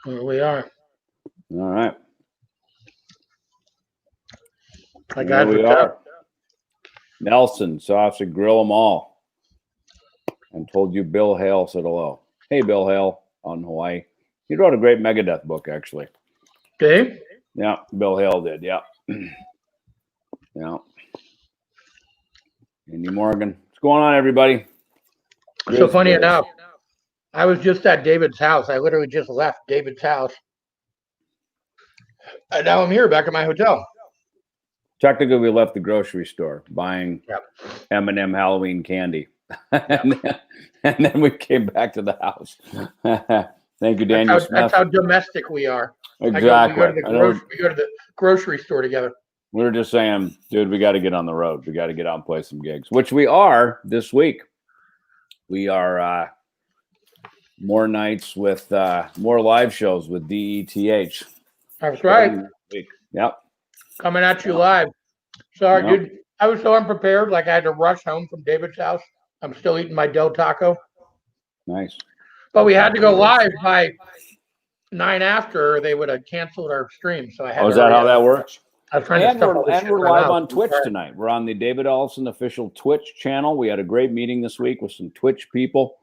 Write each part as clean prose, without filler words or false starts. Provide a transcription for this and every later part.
Here we are. All right. Here we are. Nielsen, so I have to grill them all. And told you Bill Hale said hello. Hey, Bill Hale out in Hawaii. He wrote a great Megadeth book, actually. Okay. Yeah, Bill Hale did. Yeah. Yeah. Andy Morgan. What's going on, everybody? So funny enough, I was just at David's house. I literally just left David's house. And now I'm here back at my hotel. Technically, we left the grocery store buying M&M Halloween candy. and then we came back to the house. Thank you, Daniel Smith. That's how domestic we are. Exactly. We go to the grocery store together. We were just saying, dude, we got to get on the road. We got to get out and play some gigs, which we are this week. We are more nights with more live shows with DE+TH. That's right. Yep. Coming at you live. Sorry, dude. I was so unprepared. Like I had to rush home from David's house. I'm still eating my Del Taco. Nice. But we had to go live by 9 after, or they would have canceled our stream. So I had. Oh, is that how that works? I was trying to we're live on Twitch tonight. We're on the David Ellefson official Twitch channel. We had a great meeting this week with some Twitch people.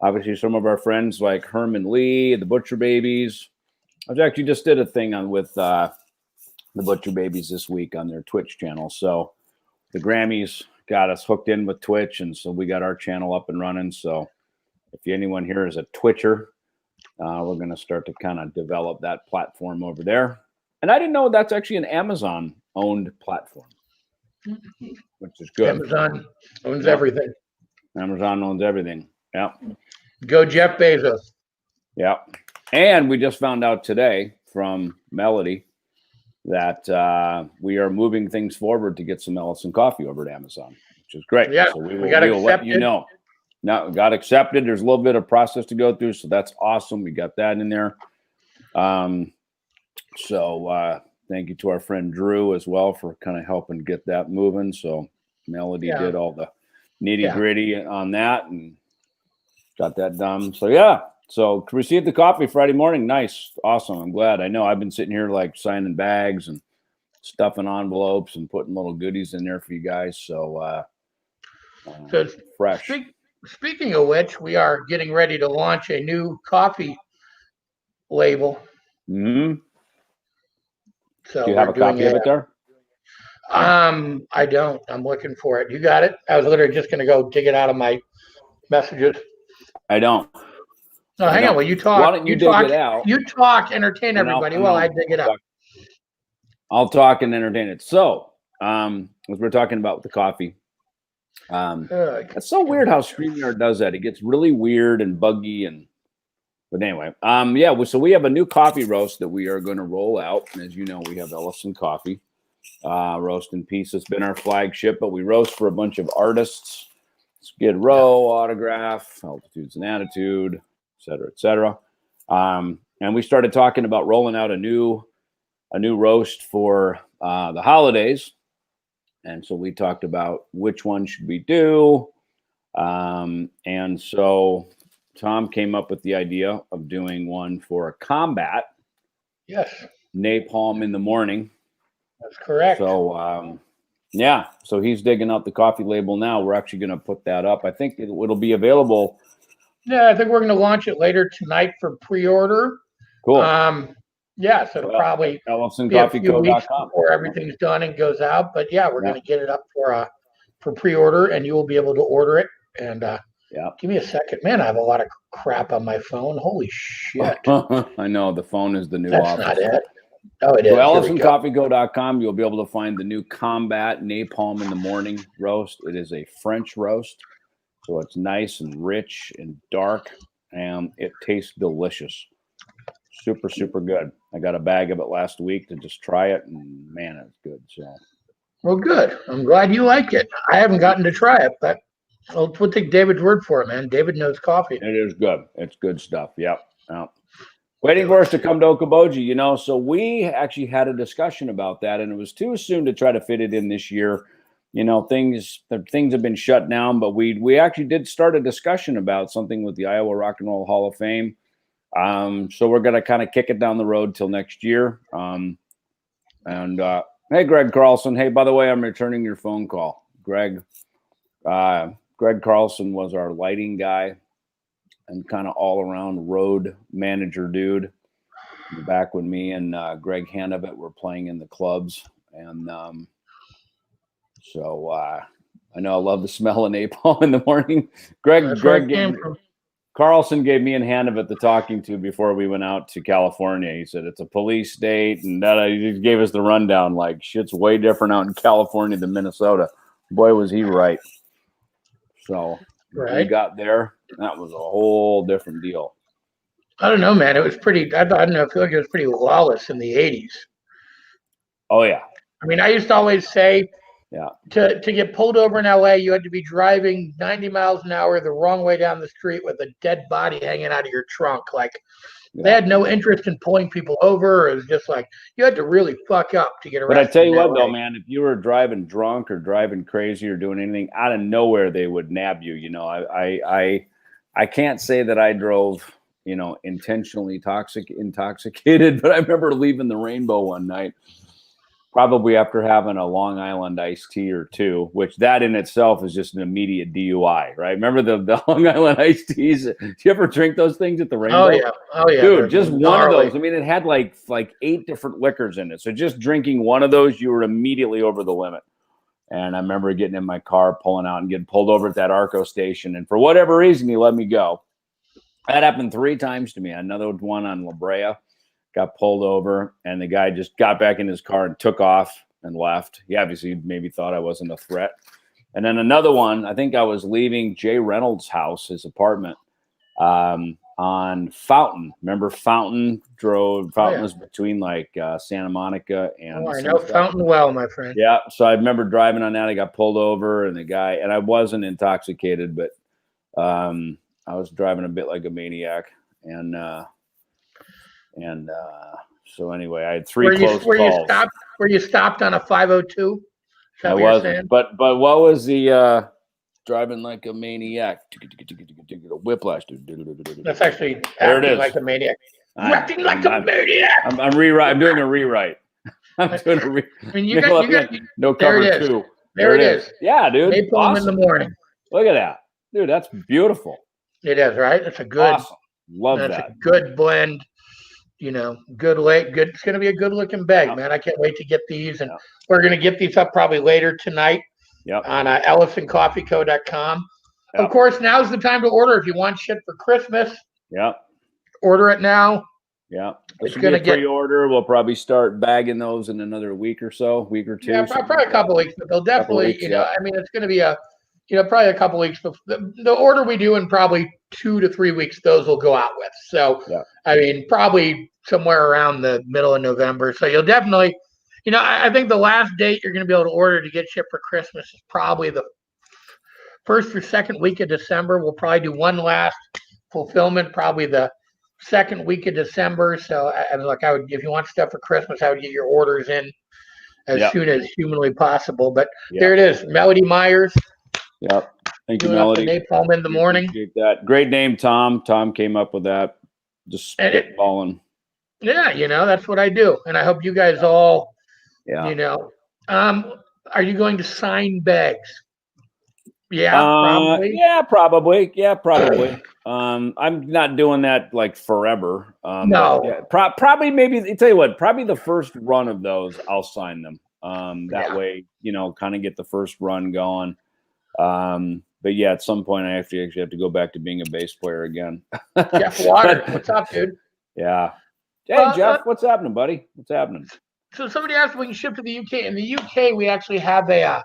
Obviously, some of our friends like Herman Lee, the Butcher Babies. I actually just did a thing with the Butcher Babies this week on their Twitch channel. So the Grammys got us hooked in with Twitch, and so we got our channel up and running. So if anyone here is a Twitcher, we're going to start to kind of develop that platform over there. And I didn't know that's actually an Amazon-owned platform, which is good. Amazon owns everything. Amazon owns everything. Yeah. Go Jeff Bezos. Yeah. And we just found out today from Melody that we are moving things forward to get some Ellefson coffee over at Amazon, which is great. Yeah, so we will let you know. Now, got accepted. There's a little bit of process to go through, so that's awesome. We got that in there. So thank you to our friend Drew as well for kind of helping get that moving. So Melody did all the nitty gritty on that and got that done. So so received the coffee Friday morning. Nice. Awesome. I'm glad. I know I've been sitting here like signing bags and stuffing envelopes and putting little goodies in there for you guys. So, so fresh. Speaking of which, we are getting ready to launch a new coffee label. Mm-hmm. So do you have a copy of it there? I don't. I'm looking for it. You got it? I was literally just going to go dig it out of my messages. I don't. No, hang on. Well, you talk. Why don't you dig it out? You talk, entertain everybody while I dig it out. I'll talk and entertain it. So, as we're talking about the coffee, it's so weird how StreamYard does that. It gets really weird and buggy but anyway, so we have a new coffee roast that we are going to roll out. And as you know, we have Ellefson coffee, Roast in Peace. It's been our flagship, but we roast for a bunch of artists, Skid Row, Autograph, Altitudes and Attitude, et cetera, et cetera. And we started talking about rolling out a new roast for the holidays. And so we talked about which one should we do. And so Thom came up with the idea of doing one for a combat. Yes. Napalm in the morning. That's correct. So, so he's digging out the coffee label now. We're actually going to put that up. I think it'll be available. Yeah, I think we're going to launch it later tonight for pre-order. Cool. So it'll probably be a few weeks before everything's done and goes out. But we're going to get it up for pre-order, and you will be able to order it. And give me a second, man. I have a lot of crap on my phone. Holy shit! I know the phone is the new That's office. Not it. Oh, it is. EllefsonCoffeeCo.com. You'll be able to find the new Combat Napalm in the Morning roast. It is a French roast, so it's nice and rich and dark, and it tastes delicious. Super, super good. I got a bag of it last week to just try it, and man, it's good. So, well, good. I'm glad you like it. I haven't gotten to try it, but we'll take David's word for it, man. David knows coffee. It is good. It's good stuff. Yep. Waiting for us to come to Okoboji, So we actually had a discussion about that, and it was too soon to try to fit it in this year. Things have been shut down, but we actually did start a discussion about something with the Iowa Rock and Roll Hall of Fame. So we're going to kind of kick it down the road till next year. Hey, Greg Carlson. Hey, by the way, I'm returning your phone call. Greg Carlson was our lighting guy and kind of all around road manager dude back when me and Greg Hanavit were playing in the clubs. And so I know I love the smell of napalm in the morning. Carlson gave me and Hanavit the talking to before we went out to California. He said it's a police state, and he just gave us the rundown. Like, shit's way different out in California than Minnesota. Boy, was he right. So we got there. That was a whole different deal. I don't know, man. It was pretty. I don't know. I feel like it was pretty lawless in the '80s. Oh yeah. I mean, I used to always say, to get pulled over in LA, you had to be driving 90 miles an hour the wrong way down the street with a dead body hanging out of your trunk. Like, they had no interest in pulling people over. It was just like you had to really fuck up to get arrested. But I tell you what, though, man, if you were driving drunk or driving crazy or doing anything out of nowhere, they would nab you. You know, I can't say that I drove, you know, intentionally intoxicated, but I remember leaving the Rainbow one night. Probably after having a Long Island iced tea or two, which that in itself is just an immediate DUI, right? Remember the Long Island iced teas? Did you ever drink those things at the Rainbow? Oh yeah, dude, just one of those. I mean, it had like 8 different liquors in it, so just drinking one of those, you were immediately over the limit. And I remember getting in my car, pulling out, and getting pulled over at that Arco station, and for whatever reason, he let me go. That happened 3 times to me. Another one on La Brea. Got pulled over, and the guy just got back in his car and took off and left. He obviously maybe thought I wasn't a threat. And then another one, I think I was leaving Jay Reynolds' house, his apartment, on Fountain. Remember Fountain? Fountain was between like Santa Monica and. I know Fountain well, my friend. Yeah, so I remember driving on that. I got pulled over, and the guy, and I wasn't intoxicated, but I was driving a bit like a maniac, and so anyway, I had 3 close calls. Were you stopped on a 502? I wasn't. But what was the driving like a maniac? Whiplash. That's actually acting like a maniac. Acting like a maniac. I'm doing a rewrite. I'm doing a rewrite. I mean, you got no cover 2. There it is. Yeah, dude. Napalm in the morning. Look at that, dude. That's beautiful. It is, right? It's a good. Awesome. Love that. That's a good blend. You know, good. It's going to be a good looking bag, man. I can't wait to get these, and we're going to get these up probably later tonight. On EllefsonCoffeeCo.com. Of course, now's the time to order if you want shit for Christmas. Order it now. It's going to get pre-order. We'll probably start bagging those in another week or 2. Yeah, probably a couple weeks, but they'll definitely, I mean, it's going to be probably a couple weeks. The order we do in probably 2 to 3 weeks, those will go out with. So, I mean, probably somewhere around the middle of November. So you'll definitely, I think the last date you're going to be able to order to get shipped for Christmas is probably the first or second week of December. We'll probably do one last fulfillment, probably the second week of December. So, if you want stuff for Christmas, I would get your orders in as soon as humanly possible. But there it is, Melody Myers. Thank you, Melody. Napalm in the morning. Appreciate that. Great name, Thom. Thom came up with that. Just spitballing. Yeah, that's what I do, and I hope you guys all. Are you going to sign bags? Probably. Probably. I'm not doing that like forever. No. Probably maybe. Tell you what. Probably the first run of those, I'll sign them. That way, kind of get the first run going. But at some point I actually have to go back to being a bass player again. Jeff Water, what's up, dude? Yeah. Hey, Jeff, what's happening, buddy? What's happening? So somebody asked if we can ship to the UK. In the UK, we actually have a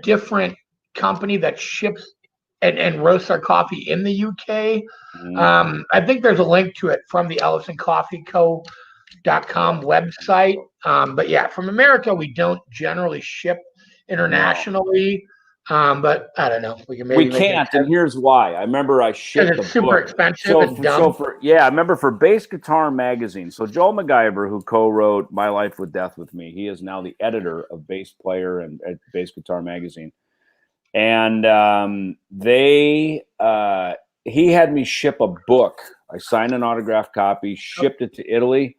different company that ships and roasts our coffee in the UK. I think there's a link to it from the EllefsonCoffeeCo.com website. But from America, we don't generally ship internationally. But I don't know. We can't, and here's why. I remember I shipped it's super expensive and dumb. I remember for Bass Guitar Magazine. So Joel MacGyver, who co-wrote My Life with Death with me, he is now the editor of Bass Player and at Bass Guitar Magazine. And he had me ship a book. I signed an autographed copy, shipped it to Italy.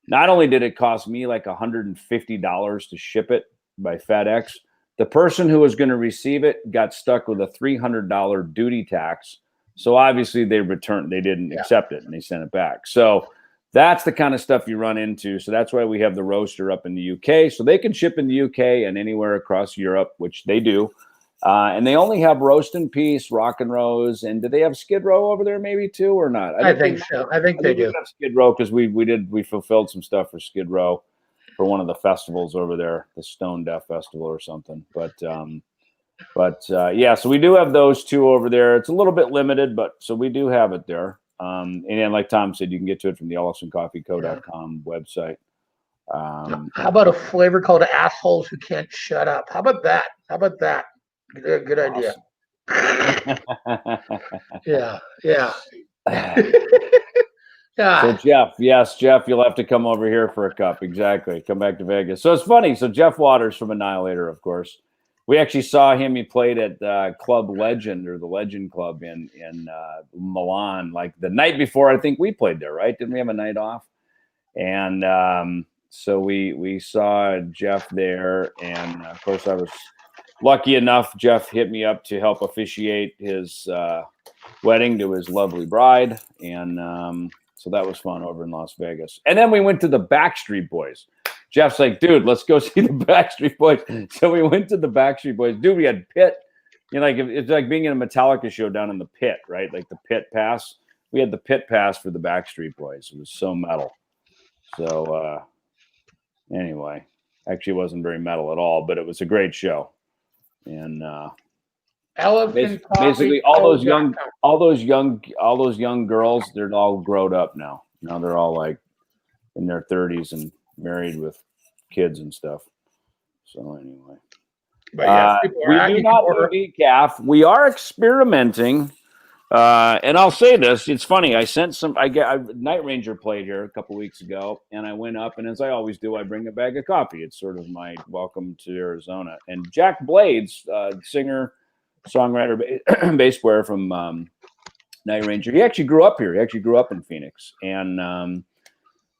Not only did it cost me like $150 to ship it by FedEx, the person who was going to receive it got stuck with a $300 duty tax. So obviously they didn't accept it, and they sent it back. So that's the kind of stuff you run into. So that's why we have the roaster up in the UK. So they can ship in the UK and anywhere across Europe, which they do. And they only have Roast in Peace, Rock and Rose, and do they have Skid Row over there maybe too or not? I think so. I think they do. Have Skid Row because we fulfilled some stuff for Skid Row for one of the festivals over there, the Stone Deaf Festival or something. But yeah, so we do have those two over there. It's a little bit limited, but so we do have it there. And then, like Thom said, you can get to it from the EllefsonCoffeeCo.com website. How about a flavor called Assholes Who Can't Shut Up? How about that? Good idea. Yeah. Yeah. So Jeff, you'll have to come over here for a cup. Exactly. Come back to Vegas. So it's funny. So Jeff Waters from Annihilator, of course. We actually saw him. He played at Club Legend or the Legend Club in Milan, like the night before. I think we played there, right? Didn't we have a night off? And so we saw Jeff there, and of course I was lucky enough. Jeff hit me up to help officiate his wedding to his lovely bride, and so that was fun over in Las Vegas. And then we went to the Backstreet Boys. Jeff's like, dude, let's go see the Backstreet Boys. So we went to the Backstreet Boys. Dude, we had pit. You know, like it's like being in a Metallica show down in the pit, right? Like the pit pass. We had the pit pass for the Backstreet Boys. It was so metal. So anyway, actually it wasn't very metal at all, but it was a great show. And basically all those young girls, they're all grown up now. Now they're all like in their 30s and married with kids and stuff. So anyway, but we do not do decaf. We are experimenting, and I'll say this: it's funny. Night Ranger played here a couple weeks ago, and I went up, and as I always do, I bring a bag of coffee. It's sort of my welcome to Arizona. And Jack Blades, singer, songwriter, bass player from Night Ranger, he actually grew up here. He actually grew up in Phoenix, and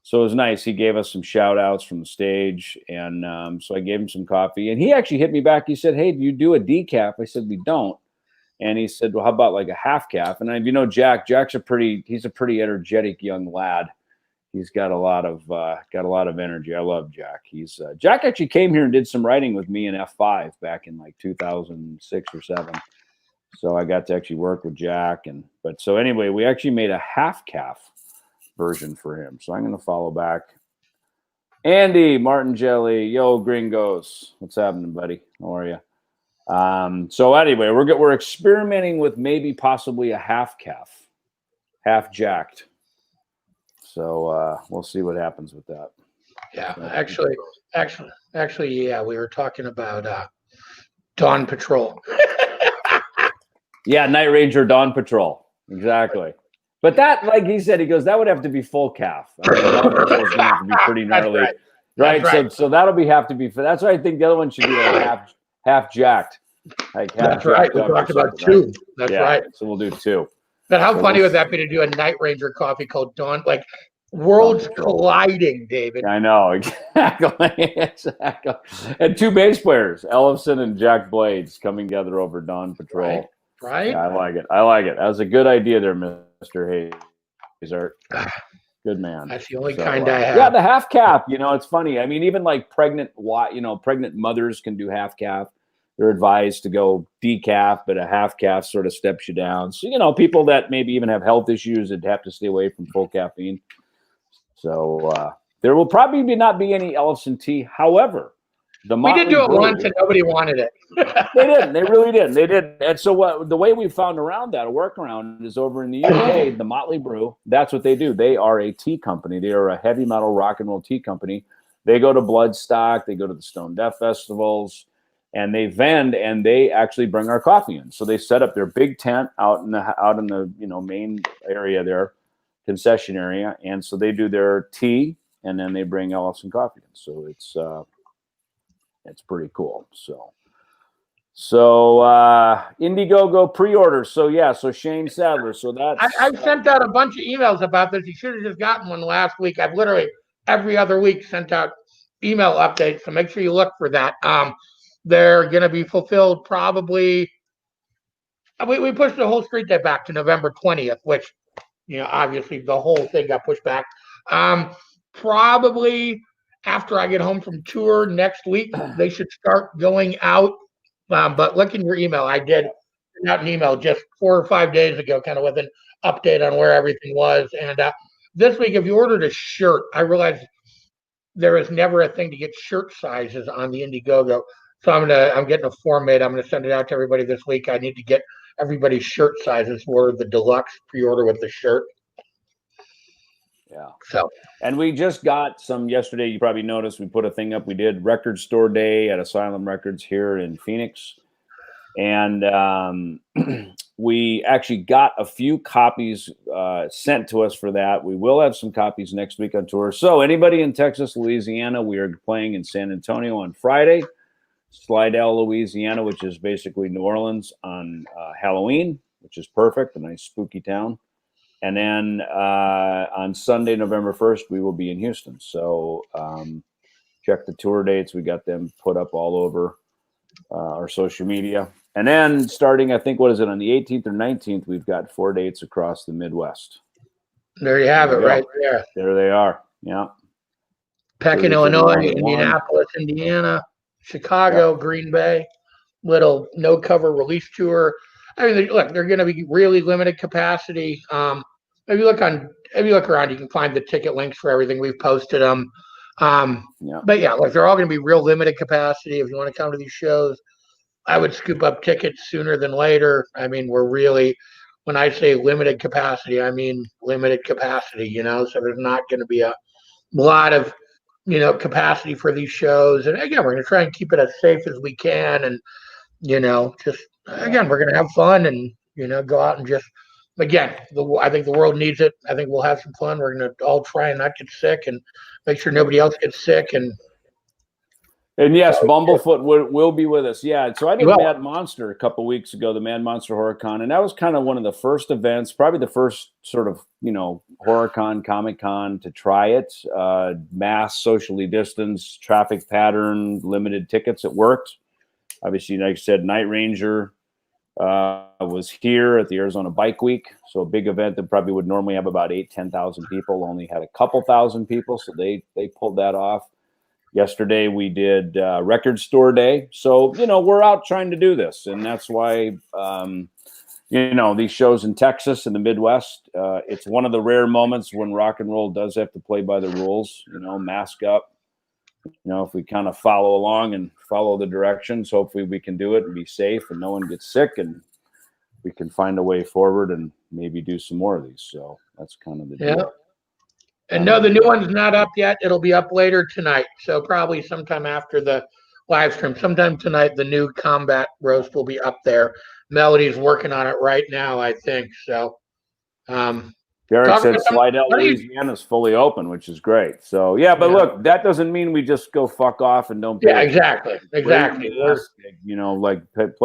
so it was nice. He gave us some shout outs from the stage. And so I gave him some coffee. And he actually hit me back. He said, hey, do you do a decaf? I said, we don't. And he said, well, how about like a half calf? And Jack's a pretty energetic young lad. He's got a lot of energy. I love Jack. Jack actually came here and did some writing with me in F5 back in like 2006 or 7. So I got to actually work with Jack. So anyway, we actually made a half calf version for him. So I'm going to follow back. Andy Martin Jelly, yo gringos, what's happening, buddy? How are you? So anyway, we're experimenting with maybe possibly a half calf, half jacked. So we'll see what happens with that. Yeah, actually, yeah, we were talking about Dawn Patrol. Yeah, Night Ranger Dawn Patrol, exactly. But that, like he said, he goes, that would have to be full calf. I mean, it's going to have to be pretty gnarly, right? So that'll have to be. That's why I think the other one should be like half jacked. Like that's right. We talked about 2. Right? That's right. So we'll do 2. But how funny would that be to do a Night Ranger coffee called Dawn? Like worlds colliding, David. I know exactly. And 2 bass players, Ellefson and Jack Blades, coming together over Dawn Patrol. Right. Yeah, I like it. That was a good idea there, Mr. Hazaert. Good man. That's the only kind I have. Yeah, the half calf. It's funny. I mean, even like pregnant mothers can do half calf. They're advised to go decaf, but a half calf sort of steps you down. So, people that maybe even have health issues that have to stay away from full caffeine. So there will probably not be any Ellefson tea. However, we did do it once and nobody wanted it. They didn't. They really didn't. They didn't. And so the way we found around that, a workaround, is over in the UK, the Motley Brew. That's what they do. They are a tea company. They are a heavy metal rock and roll tea company. They go to Bloodstock. They go to the Stone Deaf festivals, and they vend, and they actually bring our coffee in. So they set up their big tent out in the main area there, concession area, and so they do their tea, and then they bring Ellefson coffee in. So it's pretty cool. So Indiegogo pre-order. So yeah, so Shane Sadler. So that's I've sent out a bunch of emails about this. You should have just gotten one last week. I've literally every other week sent out email updates. So make sure you look for that. They're going to be fulfilled probably. We pushed the whole street day back to November 20th, which, obviously the whole thing got pushed back. Probably after I get home from tour next week, they should start going out. But look in your email. I did send out an email just 4 or 5 days ago, kind of with an update on where everything was. And this week, if you ordered a shirt, I realized there is never a thing to get shirt sizes on the Indiegogo. So I'm getting a form made. I'm going to send it out to everybody this week. I need to get everybody's shirt sizes for the deluxe pre-order with the shirt. Yeah. So, and we just got some yesterday. You probably noticed we put a thing up. We did Record Store Day at Asylum Records here in Phoenix. And we actually got a few copies sent to us for that. We will have some copies next week on tour. So anybody in Texas, Louisiana, we are playing in San Antonio on Friday. Slidell, Louisiana, which is basically New Orleans, on Halloween, which is perfect, a nice spooky town. And then on Sunday, November 1st, we will be in Houston. So check the tour dates. We got them put up all over our social media. And then starting, I think, on the 18th or 19th, we've got 4 dates across the Midwest. There you have it, right there. There they are. Yeah. Pekin, Illinois, Indianapolis, Indiana, Chicago, Green Bay, little no cover release tour. I mean, look, they're going to be really limited capacity. If you look around, you can find the ticket links for everything. We've posted them. But yeah, look, they're all going to be real limited capacity. If you want to come to these shows, I would scoop up tickets sooner than later. I mean, when I say limited capacity, I mean limited capacity, so there's not going to be a lot of, capacity for these shows. And again, we're going to try and keep it as safe as we can. And, again, we're going to have fun and, go out and just, again, I think the world needs it. I think we'll have some fun. We're going to all try and not get sick and make sure nobody else gets sick. And yes, Bumblefoot will be with us. Yeah. So I did Mad Monster a couple of weeks ago, the Mad Monster HorrorCon, and that was kind of one of the first events, probably the first sort of, HorrorCon, Comic-Con to try it. Mass, socially distanced, traffic pattern, limited tickets. It worked. Obviously, like I said, Night Ranger was here at the Arizona Bike Week. So a big event that probably would normally have about 10,000 people, only had a couple thousand people. So they pulled that off. Yesterday we did Record Store Day. So, we're out trying to do this. And that's why, these shows in Texas and the Midwest, it's one of the rare moments when rock and roll does have to play by the rules, mask up. If we kind of follow along and follow the directions, hopefully we can do it and be safe and no one gets sick and we can find a way forward and maybe do some more of these. So that's kind of the deal. And no, the new one's not up yet. It'll be up later tonight. So probably sometime after the live stream, sometime tonight, the new Combat Roast will be up there. Melody's working on it right now, I think. So, Derek said Slidell, Louisiana is fully open, which is great. So, but look, that doesn't mean we just go fuck off and don't pay. Yeah, exactly. Play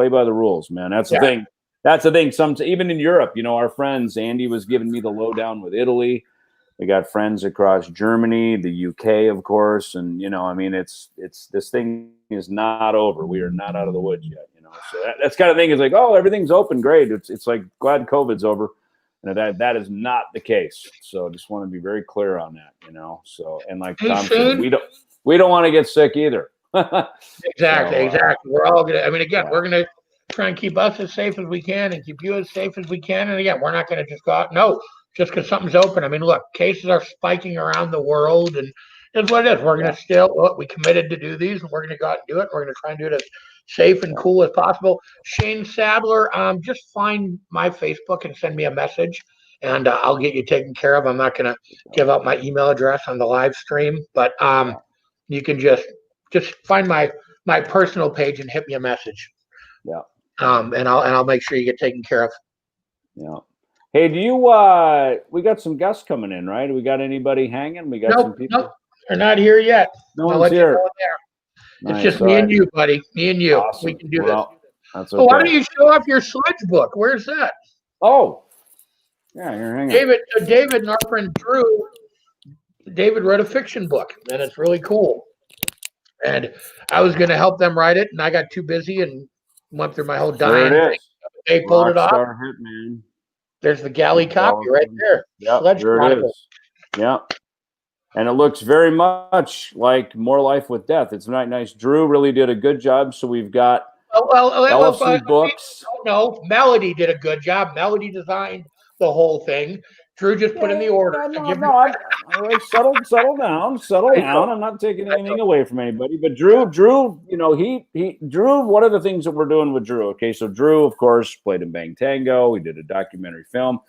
by the rules, man. That's the thing. That's the thing. Even in Europe, our friends, Andy was giving me the lowdown with Italy. We got friends across Germany, the UK, of course, and it's this thing is not over. We are not out of the woods yet, So that's kind of thing is like, oh, everything's open, great. It's like glad COVID's over, and that is not the case. So I just want to be very clear on that, So and like Thom said, we don't want to get sick either. Exactly. We're all gonna. I mean, again, we're gonna try and keep us as safe as we can and keep you as safe as we can. And again, we're not gonna just go out. No. Just because something's open. I mean, look, cases are spiking around the world, and it's what it is. We're going to we committed to do these, and we're going to go out and do it. We're going to try and do it as safe and cool as possible. Shane Sadler, just find my Facebook and send me a message, and I'll get you taken care of. I'm not going to give out my email address on the live stream, but you can just find my personal page and hit me a message. Yeah. And I'll make sure you get taken care of. Yeah. Hey, do you? We got some guests coming in, right? We got anybody hanging? We got some people. Nope, they're not here yet. No one's here. It's just me and you, buddy. Me and you. Awesome. We can do this. That's okay. So why don't you show off your Switchbook? Where's that? Oh, yeah, you're hanging. David and our friend Drew. David wrote a fiction book, and it's really cool. And I was going to help them write it, and I got too busy and went through my whole dying thing. They pulled it off. Hitman. There's the galley copy right there. Yep, there it is. Yep. And it looks very much like More Life with Death. It's not nice. Drew really did a good job. So we've got Ellefson books. No, Melody did a good job. Melody designed the whole thing. Drew just put in the order. Settle down. I'm not taking anything away from anybody. But Drew, Drew, one of the things that we're doing with Drew, okay, so Drew, of course, played in Bang Tango. We did a documentary film.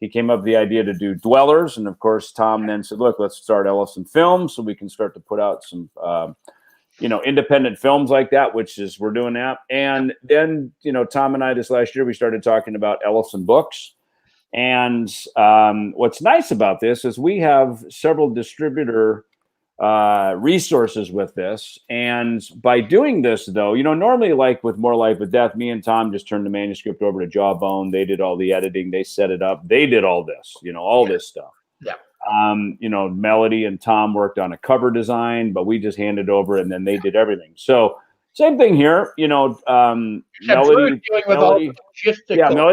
He came up with the idea to do Dwellers. And, of course, Thom then said, look, let's start Ellefson Films so we can start to put out some, independent films like that, which is we're doing that. And then, Thom and I this last year, we started talking about Ellefson books. And what's nice about this is we have several distributor resources with this. And by doing this, though, normally like with More Life with Death, me and Thom just turned the manuscript over to Jawbone. They did all the editing. They set it up. They did all this, this stuff. Yeah. Melody and Thom worked on a cover design, but we just handed over and then they did everything. So same thing here, Melody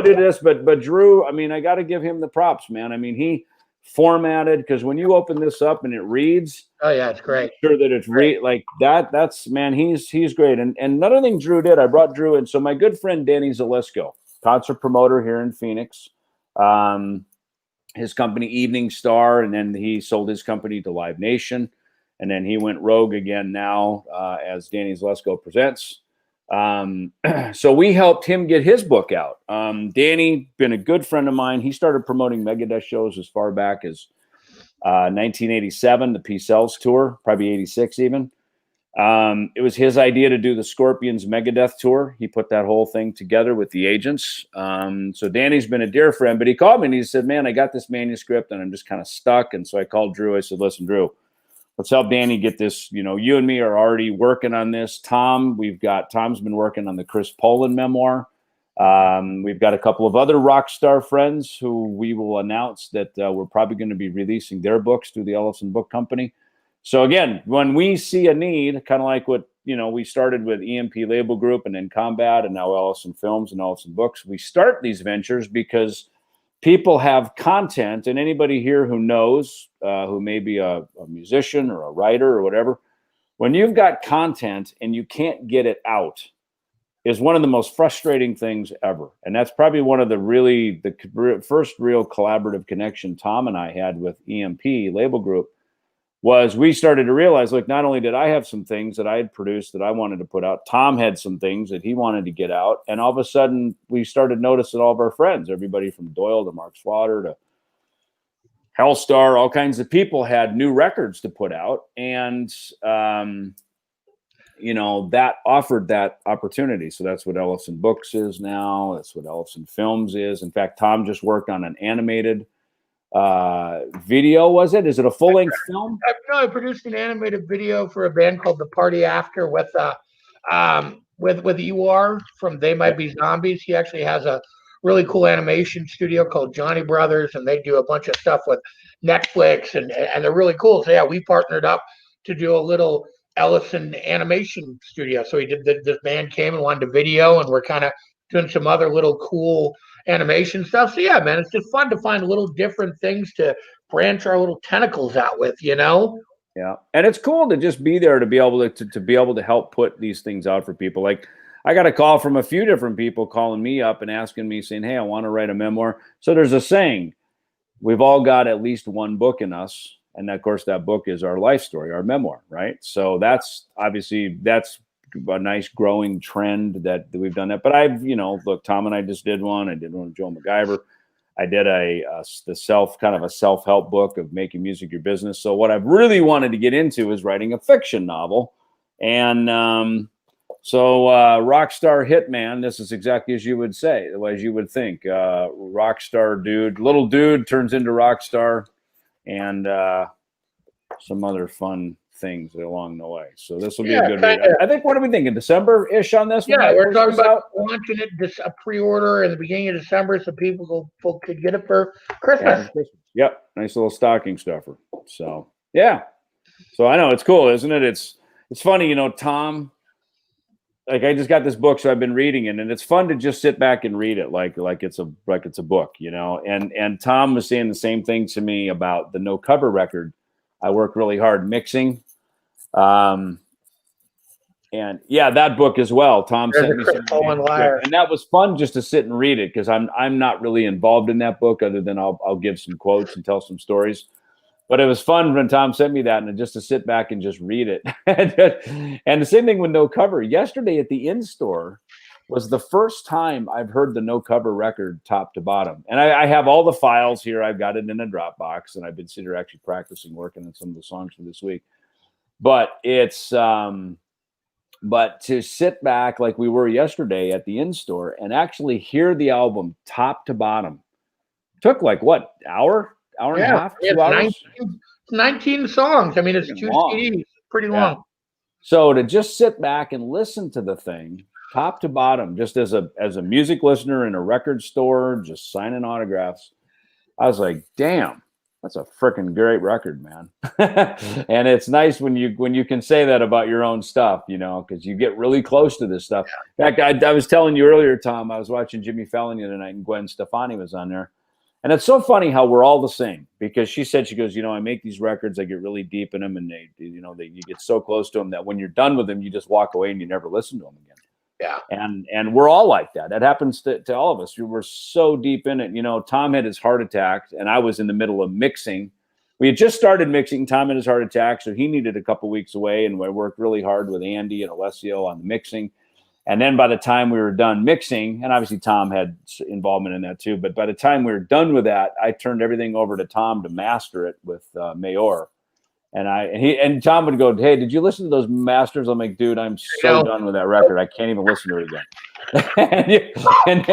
did this, but Drew, I got to give him the props, man. He formatted, because when you open this up and it reads, oh yeah, it's great. Sure that it's like that. That's, man, he's great. And another thing Drew did, I brought Drew in. So my good friend Danny Zalesko, concert promoter here in Phoenix, his company Evening Star, and then he sold his company to Live Nation. And then he went rogue again now as Danny Zalesko Presents. So we helped him get his book out. Danny, been a good friend of mine. He started promoting Megadeth shows as far back as 1987, the P-Cells tour, probably 86 even. It was his idea to do the Scorpions Megadeth tour. He put that whole thing together with the agents. So Danny's been a dear friend, but he called me and he said, man, I got this manuscript and I'm just kind of stuck. And so I called Drew. I said, listen, Drew, let's help Danny get this. You and me are already working on this. Thom's been working on the Chris Poland memoir. We've got a couple of other rock star friends who we will announce that we're probably going to be releasing their books through the Ellefson Book Company. So again, when we see a need, kind of like what, we started with EMP Label Group and then Combat and now Ellefson Films and Ellefson Books, we start these ventures because people have content, and anybody here who knows, who may be a musician or a writer or whatever, when you've got content and you can't get it out is one of the most frustrating things ever. And that's probably one of the first real collaborative connection Thom and I had with EMP Label Group was we started to realize, like, not only did I have some things that I had produced that I wanted to put out, Thom had some things that he wanted to get out. And all of a sudden we started noticing all of our friends, everybody from Doyle to Mark Slaughter to Hellstar, all kinds of people had new records to put out. And, that offered that opportunity. So that's what Ellefson Books is now. That's what Ellefson Films is. In fact, Thom just worked on an animated video. Was it? Is it a full-length film? I produced an animated video for a band called The Party After with UR from They Might Be Zombies. He actually has a really cool animation studio called Johnny Brothers, and they do a bunch of stuff with Netflix, and they're really cool. So yeah, we partnered up to do a little Ellefson animation studio. So this band came and wanted a video, and we're kind of doing some other little cool animation stuff. So yeah, man, it's just fun to find little different things to branch our little tentacles out with, Yeah. And it's cool to just be there to be able to help put these things out for people. Like, I got a call from a few different people calling me up and asking me, saying, hey, I want to write a memoir. So there's a saying, we've all got at least one book in us. And of course, that book is our life story, our memoir, right? So that's a nice growing trend that we've done that. But I've, look, Thom and I just did one. I did one with Joe MacGyver. I did a self-help book of making music your business. So what I've really wanted to get into is writing a fiction novel. And so Rockstar Hitman, this is exactly as you would say, as you would think. Rockstar dude, little dude turns into rock star, and some other fun things along the way. So this will be a good read. I think, what are we thinking? December-ish on this one? Yeah, we're talking about launching it, a pre-order in the beginning of December so people could get it for Christmas. Yeah, yep, nice little stocking stuffer. So, yeah. So I know, it's cool, isn't it? It's funny, you know, Thom, like, I just got this book, so I've been reading it, and it's fun to just sit back and read it like it's a book, you know. And Thom was saying the same thing to me about the no cover record. I work really hard mixing, and yeah, that book as well. Thom sent me some, and that was fun just to sit and read it, because I'm not really involved in that book other than I'll give some quotes and tell some stories. But it was fun when Thom sent me that, and just to sit back and just read it. And the same thing with no cover. Yesterday at the in-store was the first time I've heard the no cover record top to bottom. And I have all the files here. I've got it in a Dropbox, and I've been sitting here actually practicing working on some of the songs for this week. But it's but to sit back like we were yesterday at the in-store and actually hear the album top to bottom took like what, hour and a half, 2 hours? 19 songs. I mean, it's 2 CDs. Pretty long. So to just sit back and listen to the thing top to bottom, just as a music listener in a record store, just signing autographs, I was like, damn, that's a freaking great record, man. And it's nice when you can say that about your own stuff, you know, because you get really close to this stuff. In fact, I was telling you earlier, Thom, I was watching Jimmy Fallon the other night, and Gwen Stefani was on there. And it's so funny how we're all the same, because she goes, you know, I make these records, I get really deep in them, and you get so close to them that when you're done with them, you just walk away and you never listen to them again. Yeah. And we're all like that. That happens to all of us. We were so deep in it. You know, Thom had his heart attack, and I was in the middle of mixing. We had just started mixing. Thom had his heart attack, so he needed a couple weeks away, and we worked really hard with Andy and Alessio on the mixing. And then by the time we were done mixing, and obviously Thom had involvement in that too, but by the time we were done with that, I turned everything over to Thom to master it with Mayor. And Thom would go, hey, did you listen to those masters? I'm like, dude, I'm so done with that record. I can't even listen to it again. and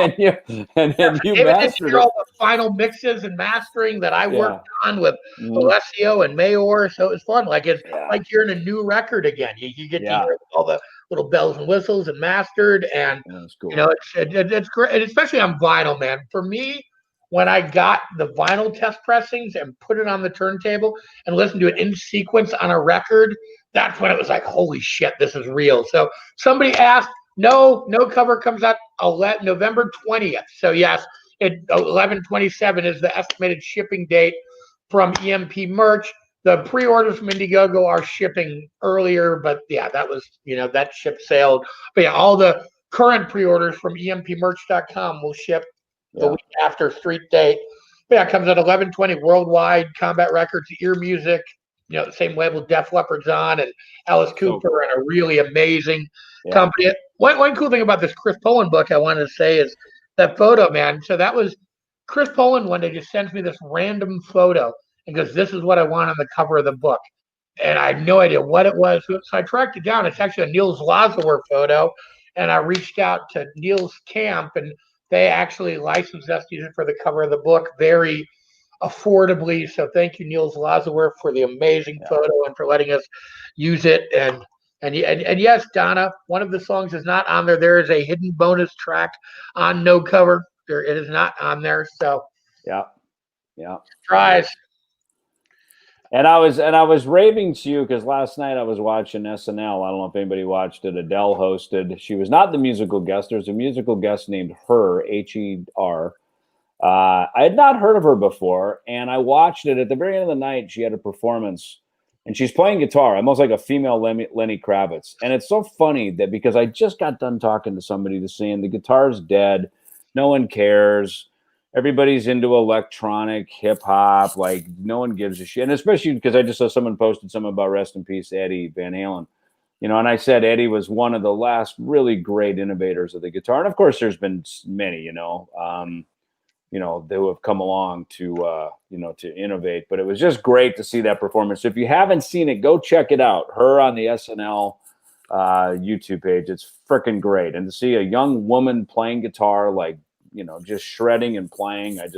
then you mastered all the final mixes and mastering that I worked on with Alessio and Mayor. So it was fun. Like it's like you're in a new record again. You get to hear all the little bells and whistles and mastered, and cool. You know, it's great, and especially on vinyl, man. For me, when I got the vinyl test pressings and put it on the turntable and listened to it in sequence on a record, that's when it was like, holy shit, this is real. So somebody asked, no cover comes out November 20th. So yes, 11/27 is the estimated shipping date from EMP merch. The pre-orders from Indiegogo are shipping earlier, but yeah, that was, that ship sailed. But yeah, all the current pre-orders from empmerch.com will ship the week after street date. But yeah, it comes at 11/20 worldwide. Combat Records, Ear Music, the same label Def Leppard's on, and Alice Cooper, and a really amazing company. One cool thing about this Chris Poland book I wanted to say is that photo, man. So that was Chris Poland one day just sends me this random photo and goes, this is what I want on the cover of the book. And I have no idea what it was. So I tracked it down. It's actually a Niels Lazawer photo. And I reached out to Niels' camp, and they actually licensed us to use it for the cover of the book very affordably. So thank you, Niels Lazawer, for the amazing photo and for letting us use it. And yes, Donna, one of the songs is not on there. There is a hidden bonus track on No Cover. It is not on there. So tries. And I was raving to you because last night I was watching SNL. I don't know if anybody watched it. Adele hosted. She was not the musical guest. There's a musical guest named Her, H-E-R. I had not heard of her before, and I watched it. At the very end of the night, she had a performance, and she's playing guitar, almost like a female Lenny Kravitz. And it's so funny that because I just got done talking to somebody that's saying the guitar's dead, no one cares. Everybody's into electronic hip hop, like no one gives a shit. And especially because I just saw someone posted something about rest in peace, Eddie Van Halen. And I said Eddie was one of the last really great innovators of the guitar. And of course, there's been many, who have come along to innovate. But it was just great to see that performance. So if you haven't seen it, go check it out. Her on the SNL YouTube page. It's freaking great. And to see a young woman playing guitar, like, just shredding and playing. I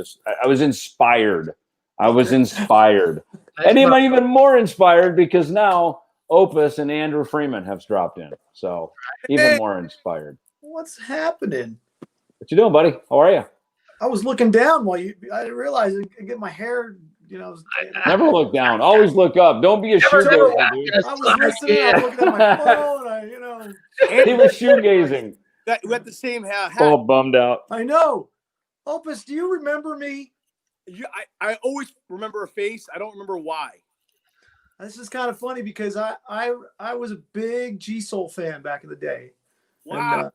was inspired. And even more inspired because now Opus and Andrew Freeman have dropped in. So even more inspired. What's happening? What you doing, buddy? How are you? I was looking down while I didn't realize I get my hair, Never look down. Always look up. Don't be a shoegazer, dude. I was listening. I was looking at my phone. He was shoegazing. We had the same hat. All bummed out. I know. Opus, do you remember me? I always remember a face. I don't remember why. This is kind of funny because I was a big G-Soul fan back in the day. Wow. And,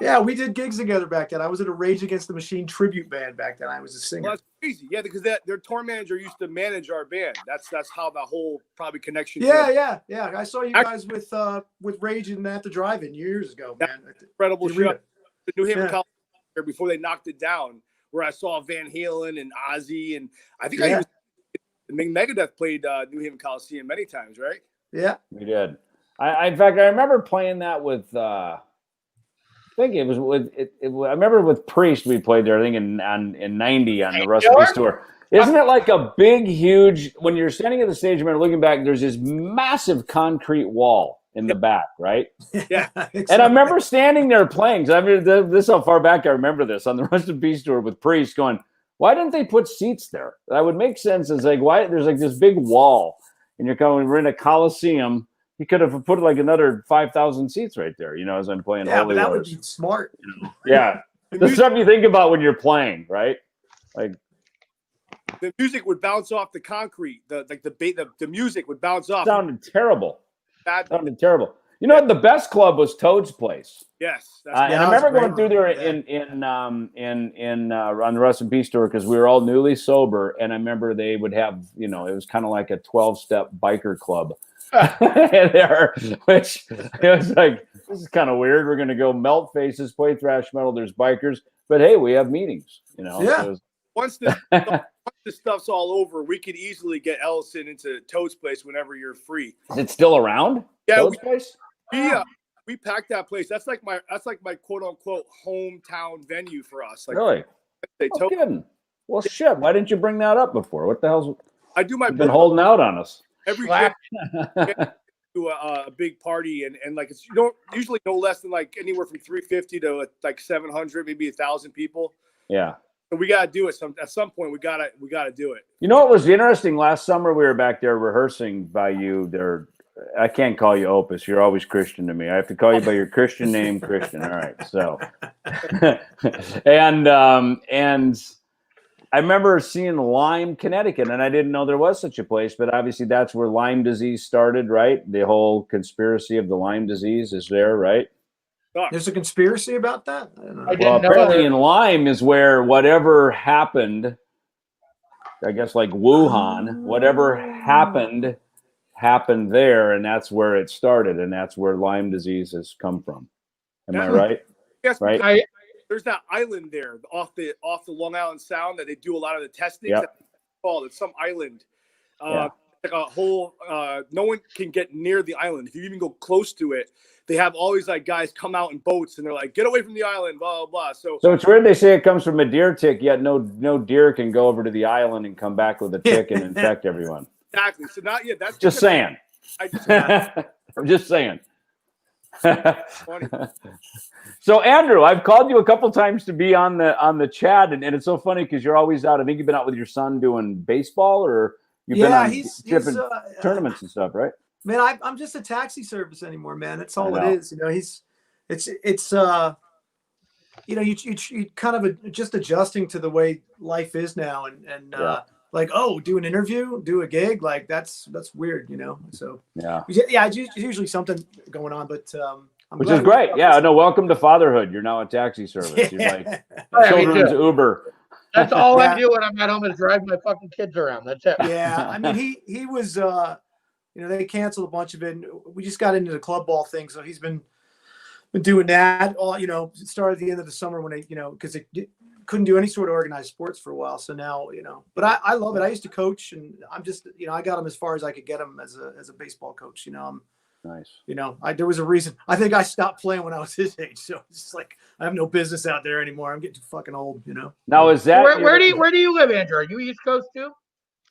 yeah, we did gigs together back then. I was in a Rage Against the Machine tribute band back then. I was a singer. Well, that's crazy. Yeah, because their tour manager used to manage our band. That's how the whole probably connection. Yeah. I saw you guys with Rage and at the Drive-In years ago, man. Incredible show. The New Haven College before they knocked it down, where I saw Van Halen and Ozzy, and I think Megadeth played New Haven Coliseum many times, right? Yeah, we did. In fact, I remember playing that with. I think it was with. I remember with Priest we played there. I think in '90 on the Rust of Peace tour. Isn't it like a big, huge? When you're standing at the stage, and looking back, there's this massive concrete wall in the back, right? Yeah. And I remember standing there playing. I mean, this is how far back I remember this on the Rust of Peace tour with Priest, going, "Why didn't they put seats there?" That would make sense. It's like why there's like this big wall, and we're in a Coliseum. You could have put like another 5,000 seats right there, as I'm playing. Yeah, Holy but that Wars. would be smart. Yeah, the stuff you think about when you're playing, right? Like the music would bounce off the concrete. The music would bounce off. Sounded terrible. Bad. Sounded terrible. You know, the best club was Toad's Place. Yes, and I remember going through there on the Rust and Peace tour because we were all newly sober, and I remember they would have, it was kind of like a 12-step biker club. There, which it was like, this is kind of weird. We're going to go melt faces, play thrash metal. There's bikers, but hey, we have meetings. Yeah. So once this stuff's all over, we could easily get Ellefson into Toad's Place whenever you're free. Is it still around? Yeah, Toad's Place? We packed that place. That's like my quote unquote hometown venue for us. Like, really? Kidding. Well, shit. Why didn't you bring that up before? What the hell's? I do my. You've been holding out on us. Every year to a big party and like it's usually no less than like anywhere from 350 to like 700, maybe 1,000 people. Yeah. So we gotta do it. At some point we gotta do it. You know what was interesting? Last summer we were back there rehearsing by you. I can't call you Opus. You're always Christian to me. I have to call you by your Christian name, Christian. All right. So, and I remember seeing Lyme, Connecticut, and I didn't know there was such a place, but obviously that's where Lyme disease started, right? The whole conspiracy of the Lyme disease is there, right? There's a conspiracy about that? I don't know. Well, apparently in Lyme is where whatever happened, I guess like Wuhan, whatever happened there, and that's where it started, and that's where Lyme disease has come from. Am I right? Yes, right. There's that island there off the Long Island Sound that they do a lot of the testing. Yep. That's called. It's some island. Like a whole. No one can get near the island. If you even go close to it, they have all these like guys come out in boats and they're like, "Get away from the island!" Blah blah blah. So it's weird they say it comes from a deer tick, yet no deer can go over to the island and come back with a tick and infect everyone. Exactly. So that's just saying. I'm just saying. Funny. So Andrew, I've called you a couple times to be on the chat, and it's so funny because you're always out. I think you've been out with your son doing baseball, or you've been on different tournaments and stuff, right? Man, I'm just a taxi service anymore, man. That's all it is. You kind of just adjusting to the way life is now, and like, do an interview, do a gig, like that's weird, So it's usually something going on, but which is great. Yeah, no, welcome to fatherhood. You're now a taxi service. You're like children's Uber. That's all I do when I'm at home is drive my fucking kids around. That's it. Yeah, I mean he was they canceled a bunch of it. And we just got into the club ball thing, so he's been doing that all. It started at the end of the summer when because they couldn't do any sort of organized sports for a while. So now, but I love it. I used to coach, and I'm just, I got him as far as I could get him as a baseball coach. I'm nice. There was a reason. I think I stopped playing when I was his age. So it's just like I have no business out there anymore. I'm getting too fucking old. Now is that where do you live, Andrew? Are you East Coast too?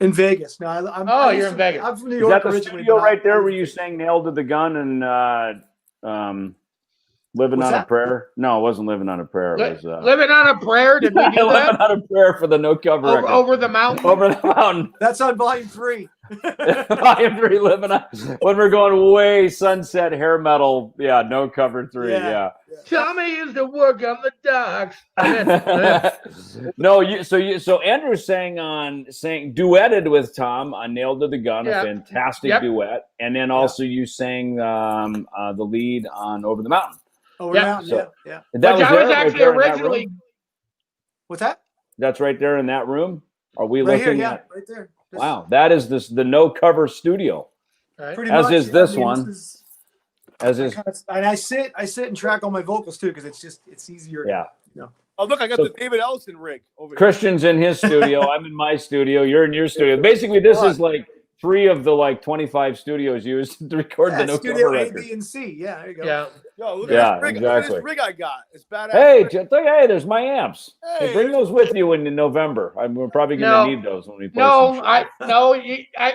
In Vegas. No, You're in Vegas. I'm from New Is York that the originally. studio right there where you sang "Nailed to the Gun" and "Living What's on a that? Prayer"? No, it wasn't "Living on a Prayer." It was Living on a Prayer. Did we do that? "Living on a Prayer" for the No Cover record. Over the mountain. Over the mountain. That's on volume 3. Volume 3, living on when we're going way sunset hair metal. Yeah, No Cover 3. Yeah. Tommy used to work on the docks. No, so Andrew sang duetted with Thom on "Nailed to the Gun," a fantastic duet, and then also you sang the lead on "Over the Mountain." Over the Mountain, yeah. That I was actually originally. What's that? That's right there in that room. Are we right looking here, at? Right there. Wow, that is the No Cover studio. Right. Pretty As much, is this one. And I sit and track all my vocals too because it's easier. Yeah. Oh, look, I got the David Ellefson rig over here. Christian's in his studio. I'm in my studio. You're in your studio. Basically, this is like 3 of the 25 studios used to record the No Studio Cover A, record. B, and C. Yeah, there you go. Yeah. Yo, look at this rig. Look at Exactly. this rig I got. It's badass. Hey, there's my amps. Hey, Bring those with you in November. We're probably going to need those when we play some shows.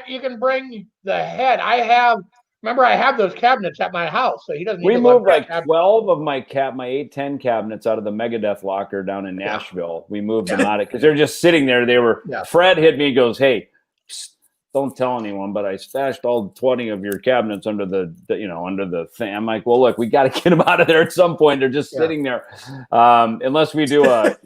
You can bring the head. I have those cabinets at my house, so he doesn't need We to moved look like 12 of my 810 cabinets out of the Megadeth locker down in Nashville. We moved them out because they're just sitting there. They were. Fred hit me and goes, "Hey, don't tell anyone, but I stashed all 20 of your cabinets under the under the thing." I'm like, "Well, look, we got to get them out of there at some point. They're just sitting there, unless we do a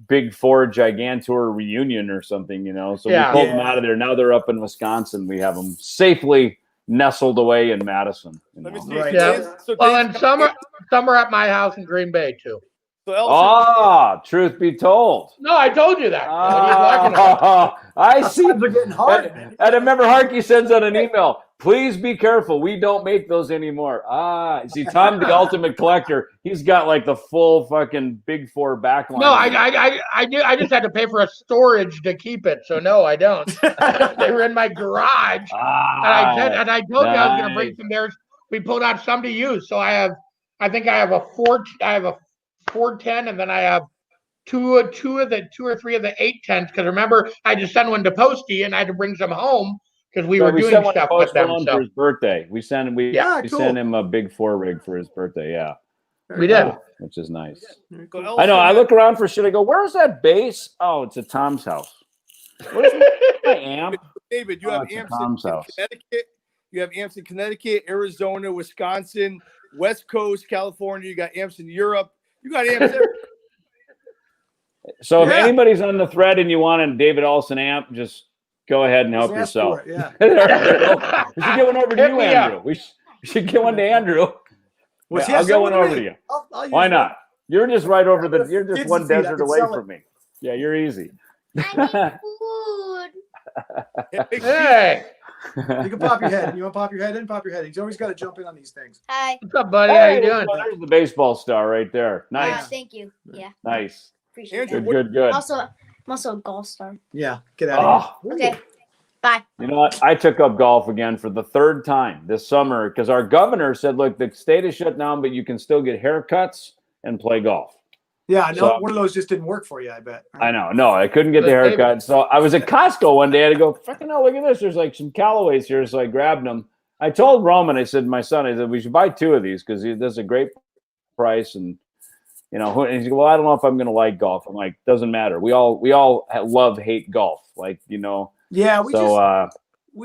Big Four Gigantour reunion or something, So we pulled them out of there. Now they're up in Wisconsin. We have them safely nestled away in Madison. Let me see. Right. And some are at my house in Green Bay too. So truth be told. No, I told you that. What are you talking about? I see. They're getting hard. And I remember Harky sends out an email. Please be careful. We don't make those anymore. See, Thom, the ultimate collector, he's got like the full fucking Big Four backline. No, I just had to pay for a storage to keep it. So no, I don't. They were in my garage, and I told you I was going to bring some there. We pulled out some to use. So I think I have a 410, and then I have two or three of the 810s. Because remember, I had to send one to Posty, and I had to bring some home because we were doing stuff with them. For his birthday, we sent him a Big Four rig for his birthday. Yeah, we did, which is nice. I know. I look around for shit. I go, "Where's that bass?" Oh, it's at Tom's house. Where's my amp? David, you have amps in Connecticut. You have amps in Connecticut, Arizona, Wisconsin, West Coast, California. You got amps in Europe. You got amps everywhere. So if anybody's on the thread and you want a David Ellefson amp, just go ahead and help yourself. We should get one over to you, Andrew. We should get one to Andrew. I'll get one over to you. Why not? You're just right over you're just one desert away from me. Yeah, you're easy. I need food. Hey. You can pop your head. You want to pop your head in? Pop your head. He's always got to jump in on these things. Hi. What's up, buddy? How you doing? There's the baseball star right there. Nice. Thank you. Yeah. Nice. Appreciate Good, it. good, good. I'm also a golf star. Yeah. Get out of here. Okay. Bye. You know what? I took up golf again for the 3rd time this summer because our governor said, look, the state is shut down, but you can still get haircuts and play golf. Yeah, I know. One of those just didn't work for you, I bet. I know. No, I couldn't get the haircut. So I was at Costco one day. I had to go, fucking hell, look at this. There's like some Callaways here. So I grabbed them. I told Roman, I said, my son, I said, we should buy 2 of these because this is a great price. And, and he's like, well, I don't know if I'm going to like golf. I'm like, doesn't matter. We all hate golf. Like, Yeah, we so,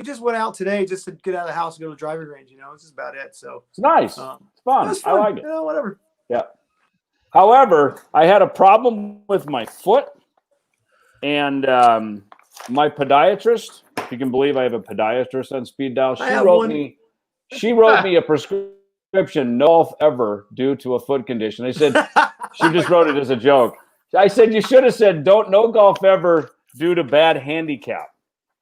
just went out today just to get out of the house and go to the driving range. This is about it. So it's nice. It's fun. I like it. Yeah, whatever. Yeah. However, I had a problem with my foot, and my podiatrist, if you can believe I have a podiatrist on speed dial, she wrote me a prescription, no golf ever due to a foot condition. I said, she just wrote it as a joke. I said, you should have said, no golf ever due to bad handicap.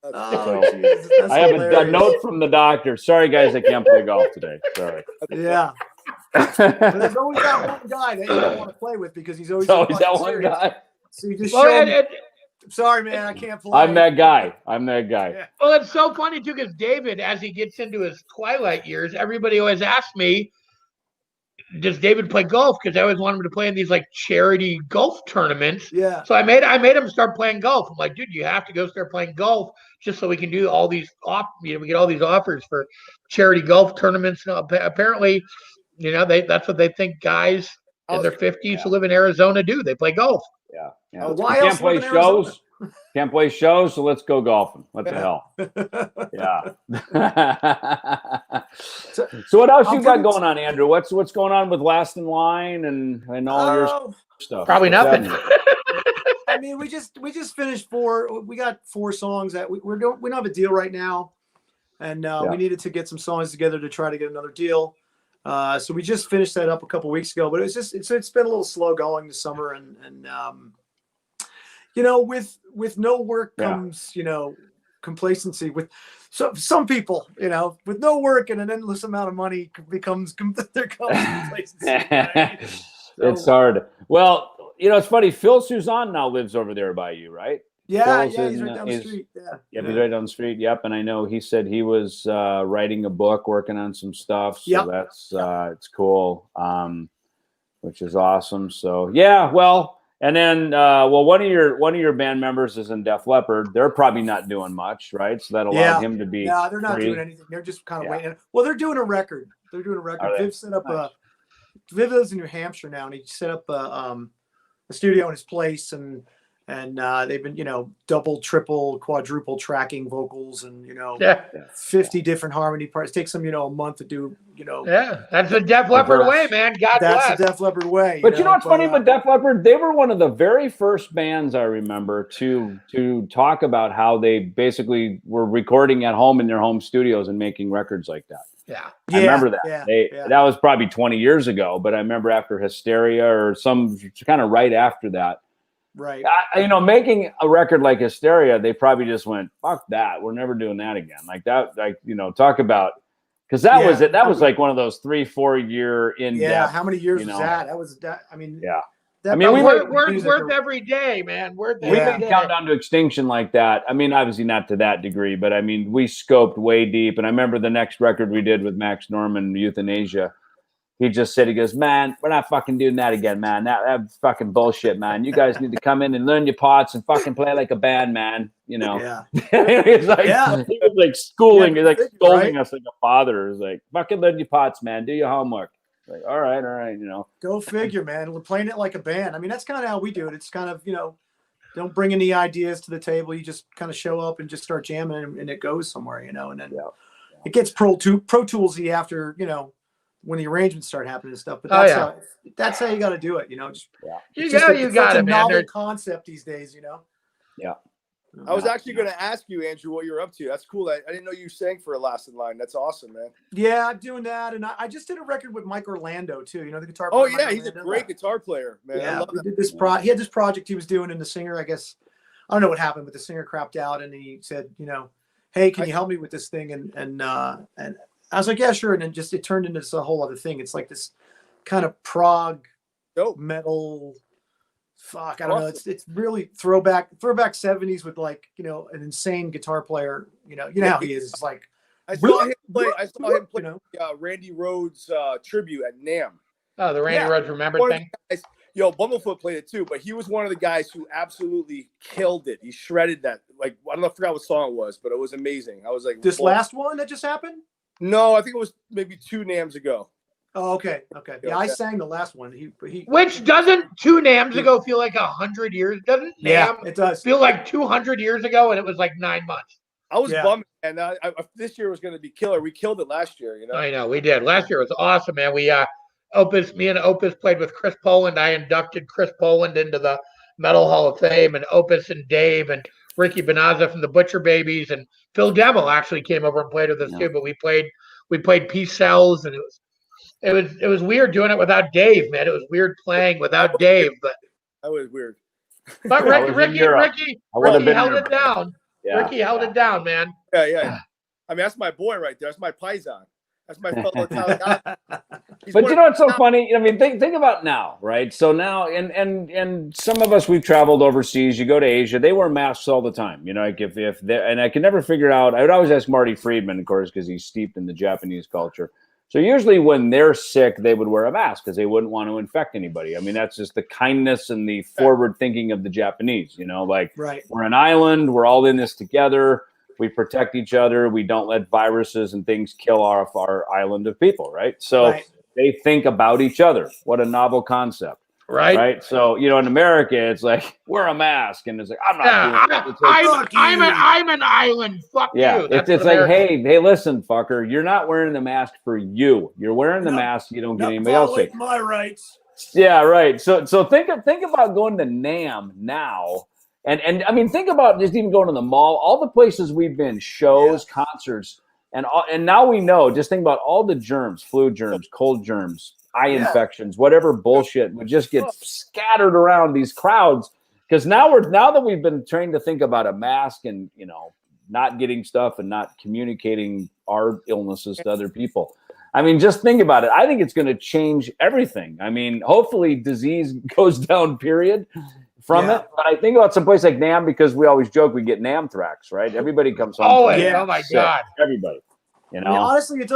Jesus, I have a note from the doctor. Sorry, guys, I can't play golf today. Sorry. Yeah. But there's always that one guy that you don't want to play with because he's always that one guy. So you just show him, sorry, man, I can't play. I'm that guy. Yeah. Well, it's so funny, too, because David, as he gets into his twilight years, everybody always asks me, does David play golf? Because I always wanted him to play in these like charity golf tournaments. Yeah. So I made him start playing golf. I'm like, dude, you have to go start playing golf just so we can do all these we get all these offers for charity golf tournaments. Apparently, that's what they think guys in their 50s who live in Arizona do. They play golf. Yeah. Why you else can't play shows? Can't play shows, so let's go golfing. What the hell? Yeah. So what else you got going on, Andrew? What's going on with Last in Line and all your stuff? Probably nothing. I mean, we just finished 4. We got 4 songs that we don't have a deal right now, and we needed to get some songs together to try to get another deal. So we just finished that up a couple weeks ago, but it's been a little slow going this summer, and with no work comes complacency. With some people, with no work and an endless amount of money there comes complacency. It's hard. Well, it's funny. Phil Suzanne now lives over there by you, right? Yeah, he's right down the street. Yeah, he's right down the street. Yep, and I know he said he was writing a book, working on some stuff. So that's it's cool, which is awesome. So yeah, well. And then, one of your band members is in Def Leppard. They're probably not doing much, right? So that allowed him to be. Yeah, they're not doing anything. They're just kind of waiting. Well, they're doing a record. Viv set up Viv lives in New Hampshire now, and he set up a studio in his place, and they've been double, triple, quadruple tracking vocals, and 50 different harmony parts. It takes them a month to do. Yeah, that's the Def Leppard way, man. That's the Def Leppard way. But what's funny about Def Leppard? They were one of the very first bands I remember to talk about how they basically were recording at home in their home studios and making records like that. Yeah, I remember that. That was probably 20 years ago, but I remember after Hysteria or some kind of right after that. Right. Making a record like Hysteria, they probably just went, fuck that. We're never doing that again. Like that, talk about, because that was it. That was like one of those 3-4 year in-depth. Yeah. How many years was that? That was that. I mean, yeah. Worth every day, man. We can count down to extinction like that. I mean, obviously not to that degree, but I mean, we scoped way deep. And I remember the next record we did with Max Norman, Euthanasia. He just said, he goes, man, we're not fucking doing that again, man. That's fucking bullshit, man. You guys need to come in and learn your parts and fucking play like a band, man. Yeah. He was like schooling, he's like scolding us like a father. He's like, fucking learn your parts, man. Do your homework. Like, all right, Go figure, man. We're playing it like a band. I mean, that's kind of how we do it. It's kind of, don't bring any ideas to the table. You just kind of show up and just start jamming, and it goes somewhere, and then it gets Pro Tools-y after, when the arrangements start happening and stuff. But that's how you got to do it, just you got it, man. Novel concept these days, Yeah. I was actually going to ask you, Andrew, what you're up to. That's cool. I didn't know you sang for Last in Line. That's awesome, man. Yeah, I'm doing that, and I just did a record with Mike Orlando too. The guitar player. Oh yeah, he's a great guitar player, man. Yeah, we did this he had this project he was doing, and the singer, I guess, I don't know what happened, but the singer crapped out, and he said, hey, can you help me with this thing? And I was like, yeah, sure. And then it turned into this whole other thing. It's like this kind of prog metal. Fuck, I don't know. It's really throwback 70s with like, an insane guitar player. You know how he is. It's like I saw him play Randy Rhoads tribute at NAMM. Oh, the Randy Rhoads Remember thing. Bumblefoot played it too, but he was one of the guys who absolutely killed it. He shredded that. Like, I don't know, I forgot what song it was, but it was amazing. I was like, this last one that just happened? No, I think it was maybe 2 NAMMs ago. Oh, okay. Yeah, I sang the last one. Which doesn't 2 NAMMs ago feel like 100 years? Doesn't NAMM it does feel like 200 years ago, and it was like 9 months? I was bummed, and this year was going to be killer. We killed it last year, I know we did. Last year was awesome, man. We me and Opus played with Chris Poland. I inducted Chris Poland into the Metal Hall of Fame, and Opus and Dave and Ricky Bonazza from the Butcher Babies and Phil Devil actually came over and played with us too. But we played Peace Cells, and it was weird doing it without Dave, man. It was weird playing without Dave, but that was weird. But Ricky held it down. Yeah. Ricky held it down, man. Yeah. I mean, that's my boy right there. That's my paisan. That's my fellow Italian guy. But what's so funny? I mean, think about now, right? So now, and some of us, we've traveled overseas. You go to Asia, they wear masks all the time. Like if and I can never figure out. I would always ask Marty Friedman, of course, because he's steeped in the Japanese culture. So usually when they're sick, they would wear a mask because they wouldn't want to infect anybody. I mean, that's just the kindness and the forward thinking of the Japanese, you know, like we're an island, we're all in this together. We protect each other. We don't let viruses and things kill off our island of people, right? So they think about each other. What a novel concept. Right. So, you know, in America, it's like, wear a mask. And it's like, I'm not doing it. I'm an island. Fuck you. It's like, hey, listen, fucker, you're not wearing the mask for you. You're wearing the mask. You don't get anybody else sick. My rights. Yeah, right. So think about going to NAMM now. And I mean, think about just even going to the mall, all the places we've been, shows, concerts, and now we know, just think about all the germs, flu germs, cold germs, eye infections, whatever bullshit would just get scattered around these crowds. Because now that we've been trained to think about a mask and, you know, not getting stuff and not communicating our illnesses to other people. I mean, just think about it. I think it's going to change everything. I mean, hopefully disease goes down, period, from it. But I think about some place like NAMM, because we always joke we get NAMM-thrax, right? Everybody comes home. Oh my God. Everybody. You know? I mean, honestly, it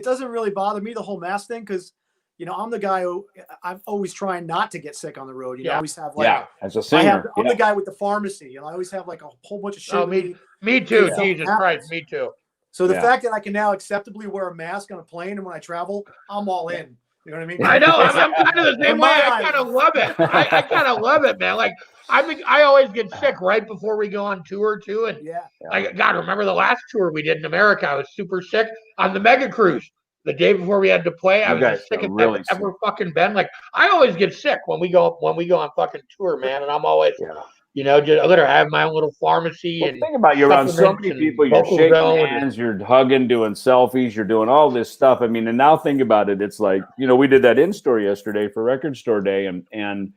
doesn't really bother me, the whole mask thing, because, you know, I'm the guy who I'm always trying not to get sick on the road. You know, I always have as a singer. I'm the guy with the pharmacy, and I always have like a whole bunch of shit. Oh, me too. Jesus Christ, me too. So the fact that I can now acceptably wear a mask on a plane and when I travel, I'm all in. You know what I mean? I know. I'm kind of the same way. I kind of love it. I kind of love it, man. Like, I always get sick right before we go on tour too. And God, remember the last tour we did in America? I was super sick on the mega cruise. The day before we had to play, I was the sickest I've ever fucking been. Like, I always get sick when we go on fucking tour, man. And I'm always, you know, just literally I have my own little pharmacy. Well, and think about, you're around so many people, you're shaking hands, you're hugging, doing selfies, you're doing all this stuff. I mean, and now think about it. It's like, you know, we did that in-store yesterday for Record Store Day, and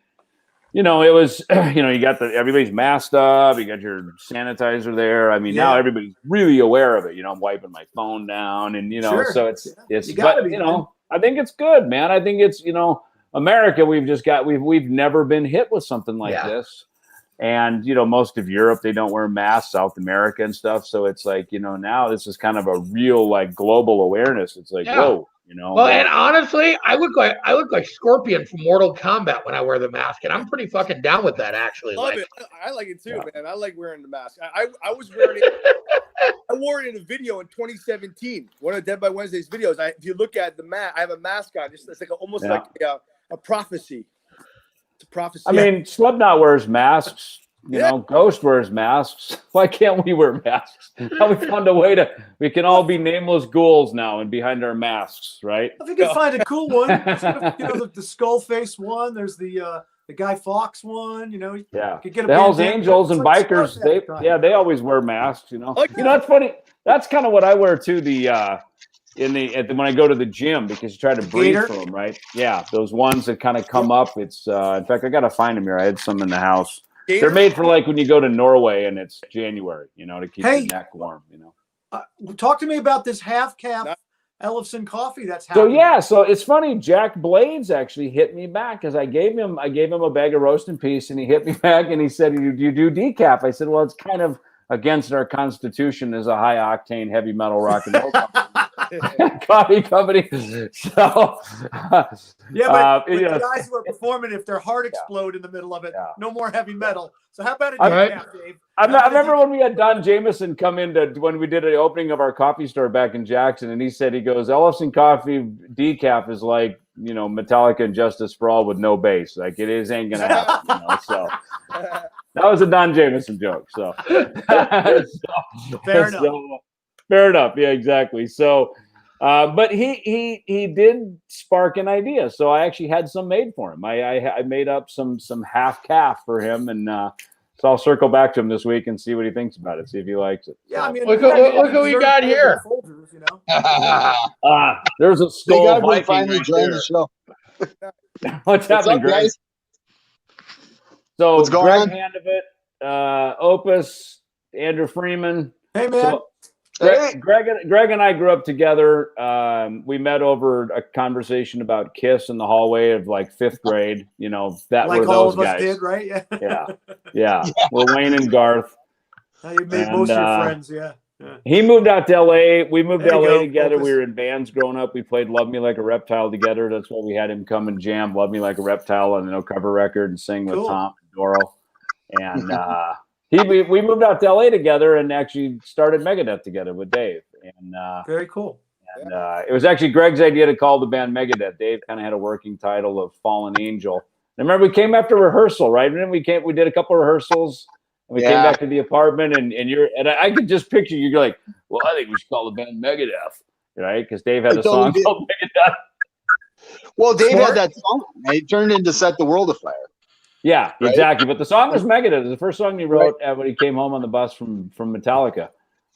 you know, it was, you know, you got everybody's masked up, you got your sanitizer there. I mean, now everybody's really aware of it. You know, I'm wiping my phone down, and you know, so it's but you know, I think it's good, man. I think it's, you know, America, we've never been hit with something like this. And, you know, most of Europe, they don't wear masks, South America and stuff. So it's like, you know, now this is kind of a real, like, global awareness. It's like, whoa, you know. Well, and honestly, I look like Scorpion from Mortal Kombat when I wear the mask, and I'm pretty fucking down with that, actually. Love it. I like it too, man. I like wearing the mask. I was wearing it. I wore it in a video in 2017. One of Dead by Wednesday's videos. If you look at the mask, I have a mask on. It's like almost like a prophecy. It's a prophecy. I mean, Slipknot wears masks. You know, Ghost wears masks. Why can't we wear masks? Now we found a way we can all be nameless ghouls now and behind our masks, right? I think you can find a cool one. You know, the skull face one. There's the Guy Fawkes one. You know, you could get the Hells Angels and bikers. They always wear masks. You know, you know, it's funny. That's kind of what I wear too. When I go to the gym, because you try to breathe through them, right? Yeah, those ones that kind of come up. It's in fact, I gotta find them here. I had some in the house. They're made for like when you go to Norway and it's January, you know, to keep your neck warm, you know. Talk to me about this half-calf Ellefson coffee that's happening. So it's funny. Jack Blades actually hit me back because I gave him a bag of roast and peace, and he hit me back and he said, "You do decaf?" I said, "Well, it's kind of against our constitution as a high octane heavy metal rock and roll coffee company." So but the guys who are performing, if their heart explode in the middle of it, no more heavy metal. So how about a decaf, Dave? I remember when we had Don Jameson come in when we did an opening of our coffee store back in Jackson, and he said, Ellefson coffee decaf is like, you know, Metallica and Justice for All with no bass. Like, ain't gonna happen. You know? So that was a Don Jameson joke. So, fair enough. Fair enough. Yeah, exactly. So, but he did spark an idea. So I actually had some made for him. I made up some half calf for him, and so I'll circle back to him this week and see what he thinks about it. See if he likes it. Yeah, I mean, look who we got here. Soldiers, you know? There's a skull. We finally joined the show. What's happening, Greg? Guys? So what's going Greg on? Handovit, Opus, Andrew Freeman. Hey, man. So, Greg and I grew up together. We met over a conversation about Kiss in the hallway of like 5th grade. You know, that like were those all of guys. us did, right? Yeah. We're Wayne and Garth. You made most of your friends, He moved out to LA. We moved to There you LA go, together. Opus. We were in bands growing up. We played Love Me Like a Reptile together. That's why we had him come and jam Love Me Like a Reptile on the No Cover record and sing with Cool. Thom and Doro. And we moved out to LA together and actually started Megadeth together with Dave. And very cool. And it was actually Greg's idea to call the band Megadeth. Dave kind of had a working title of Fallen Angel. And remember, we came after rehearsal, right? And then we did a couple of rehearsals. And we came back to the apartment, and I could just picture you. You're like, well, I think we should call the band Megadeth, right? Because Dave had a song called Megadeth. Well, Dave had that song. It turned into Set the World Afire. Yeah, right? Exactly. But the song was Megadeth. It was the first song he wrote when he came home on the bus from Metallica.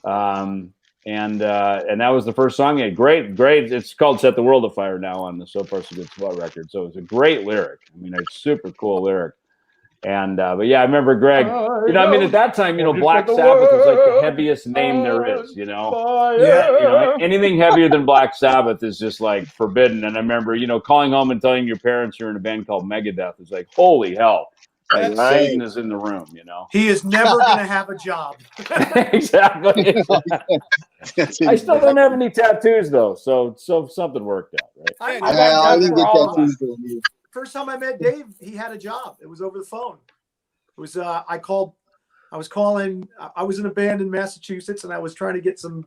And that was the first song he had. Great. It's called Set the World Afire now on the So Far So Good Swell record. So it was a great lyric. I mean, a super cool lyric. And but yeah, I remember Greg. I mean, at that time, Black Sabbath was like the heaviest name there is. Yeah. Anything heavier than Black Sabbath is just like forbidden. And I remember, calling home and telling your parents you're in a band called Megadeth is like, holy hell, like Satan is in the room. He is never going to have a job. Exactly. I still don't have any tattoos though, so something worked out, right? I didn't get tattoos. First time I met Dave, he had a job. It was over the phone. It was I was in a band in Massachusetts, and I was trying to get some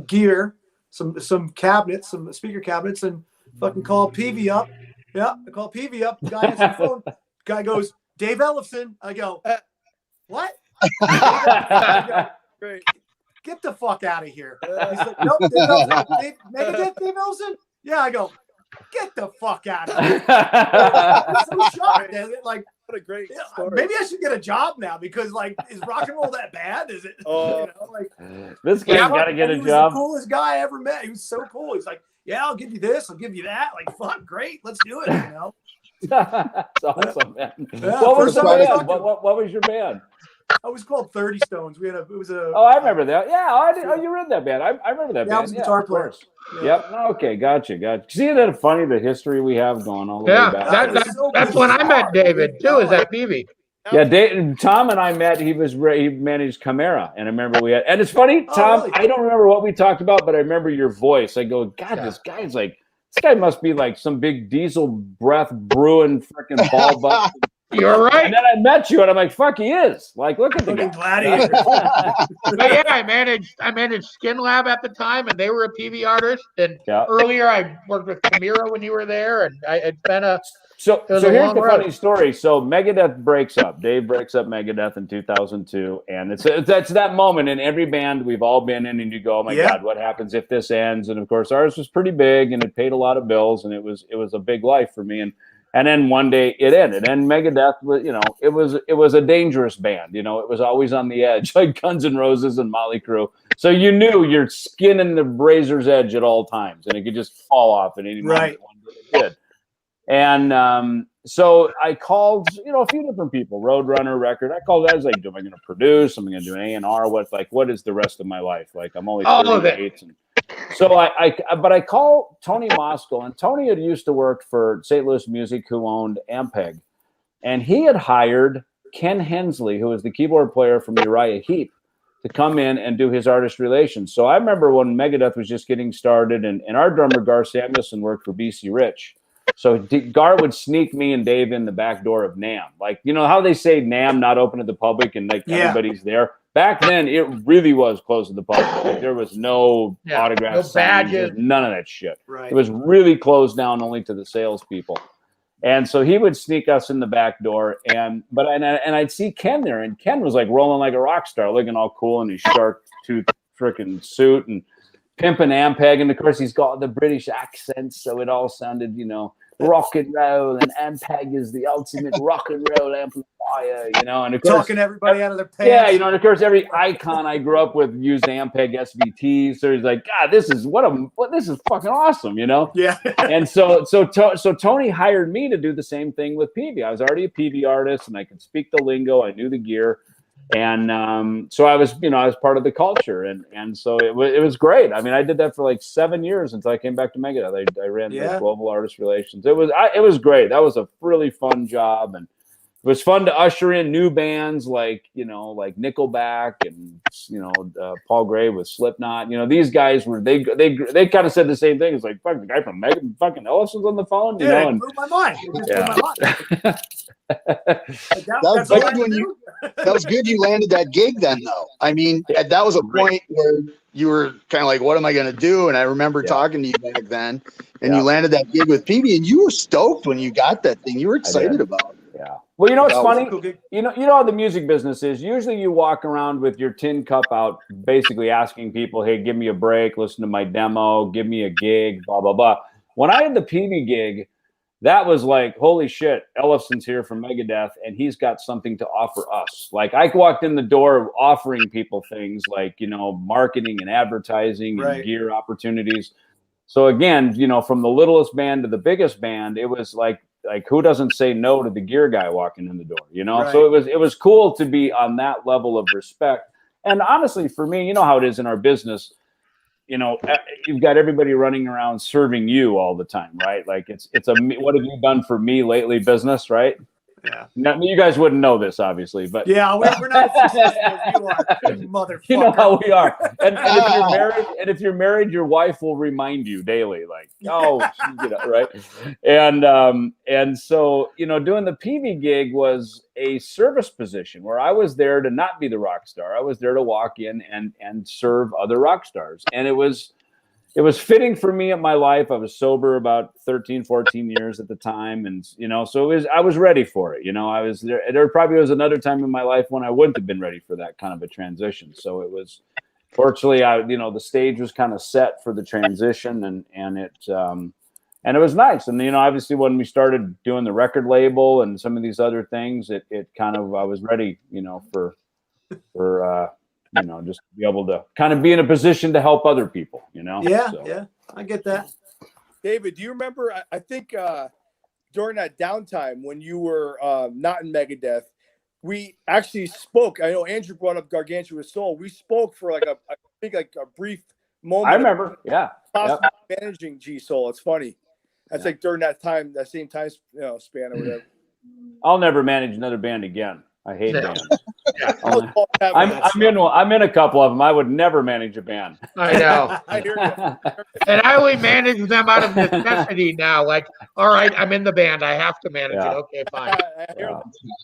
gear, some cabinets, some speaker cabinets, and fucking called Peavy up. Yeah, I called Peavy up. The guy answers the phone. Guy goes, Dave Ellefson. I go, what? Great. Get the fuck out of here. He's like, nope, Dave Ellefson? Yeah, I go, get the fuck out of here. I'm so shocked. Like, what a great story. Maybe I should get a job now because, like, is rock and roll that bad? Is it? This guy's got to get a job. He was the coolest guy I ever met. He was so cool. He's like, yeah, I'll give you this. I'll give you that. Like, fuck, great. Let's do it. That's awesome, man. Yeah, what was your band? I was called 30 Stones. Oh, I remember that. Yeah, you were in that band. I remember that band. I was a guitar player. Yeah. Yep. Okay, gotcha. See that funny, the history we have going all the way back. That's when I met David too. Is that Peavy? Yeah, Thom and I met. He managed Chimera, and I remember we had. And it's funny, Thom. Really? I don't remember what we talked about, but I remember your voice. I go, God, this guy's like. This guy must be like some big diesel breath brewing freaking ball butt. You're right. And then I met you, and I'm like, "Fuck, he is!" Like, look at the guy. Gladiator. But yeah, I managed Skin Lab at the time, and they were a PV artist. And earlier, I worked with Chimera when you were there, and it's been a. So here's the funny story. So Megadeth breaks up. Dave breaks up Megadeth in 2002, and that's that moment in every band we've all been in, and you go, "Oh my God, what happens if this ends?" And of course, ours was pretty big, and it paid a lot of bills, and it was a big life for me. And then one day it ended, and Megadeth was, it was a dangerous band. It was always on the edge, like Guns N' Roses and Motley Crue. So you knew you're skinning the razor's edge at all times, and it could just fall off at any moment. Right. It did. And so I called, a few different people. Roadrunner Record. I called guys like, am I going to produce? Am I going to do an A&R? What is the rest of my life? Like, I'm only 38. And so but I called Tony Moskal, and Tony had used to work for St. Louis Music, who owned Ampeg, and he had hired Ken Hensley, who was the keyboard player from Uriah Heep, to come in and do his artist relations. So I remember when Megadeth was just getting started, and our drummer Gar Samuelson worked for BC Rich. So Gar would sneak me and Dave in the back door of NAMM. Like, how they say NAMM not open to the public and like everybody's there. Back then, it really was closed to the public. Like, there was no autographs, no badges, none of that shit. Right. It was really closed down only to the salespeople. And so he would sneak us in the back door, and I'd see Ken there, and Ken was like rolling like a rock star, looking all cool in his shark tooth freaking suit and pimping Ampeg, and of course he's got the British accent, so it all sounded, rock and roll, and Ampeg is the ultimate rock and roll amplifier, and of course talking everybody out of their pants. Yeah, and of course every icon I grew up with used Ampeg SVTs, so he's like, God, this is this is fucking awesome, Yeah. And so Tony hired me to do the same thing with PV. I was already a PV artist, and I could speak the lingo, I knew the gear. And so I was part of the culture, and so it was great. I mean, I did that for like 7 years until I came back to Megadeth. I ran the global artist relations. It was great. That was a really fun job, and was fun to usher in new bands like Nickelback and Paul Gray with Slipknot. These guys were they kind of said the same thing. It's like, fuck, the guy from fucking Ellefson's on the phone. Dude, it blew my mind. It just blew my mind. That was good. You landed that gig then, though. I mean, that was a point where you were kind of like, "What am I going to do?" And I remember talking to you back then, and you landed that gig with PB, and you were stoked when you got that thing. You were excited about it. Yeah. Well, it's funny. You know how the music business is. Usually, you walk around with your tin cup out, basically asking people, "Hey, give me a break. Listen to my demo. Give me a gig." Blah blah blah. When I had the PB gig, that was like, holy shit, Ellefson's here from Megadeth, and he's got something to offer us. Like, I walked in the door offering people things like, marketing and advertising and gear opportunities. So again, from the littlest band to the biggest band, it was like who doesn't say no to the gear guy walking in the door, So it was cool to be on that level of respect. And honestly, for me, you know how it is in our business. You've got everybody running around serving you all the time, right? Like it's a what have you done for me lately business, right? Yeah. Now, you guys wouldn't know this, obviously, but yeah, we're not as successful as you are, motherfucker. You know how we are. And if you're married, your wife will remind you daily, like, right? And so doing the PV gig was a service position where I was there to not be the rock star. I was there to walk in and serve other rock stars, and it was fitting for me in my life. I was sober about 13, 14 years at the time. And, so I was ready for it. I was there. There probably was another time in my life when I wouldn't have been ready for that kind of a transition. So it was, fortunately, the stage was kind of set for the transition and it was nice. And, obviously when we started doing the record label and some of these other things, it kind of, I was ready, for just to be able to kind of be in a position to help other people, Yeah, yeah, I get that. David, do you remember, I think during that downtime when you were not in Megadeth, we actually spoke. I know Andrew brought up Gargantua Soul. We spoke for a brief moment. I remember, managing G Soul. It's funny. That's like during that same time span or whatever. I'll never manage another band again. I hate bands. I'm in a couple of them. I would never manage a band. I know. I hear you. And I only manage them out of necessity now. Like, all right, I'm in the band. I have to manage it. Okay, fine.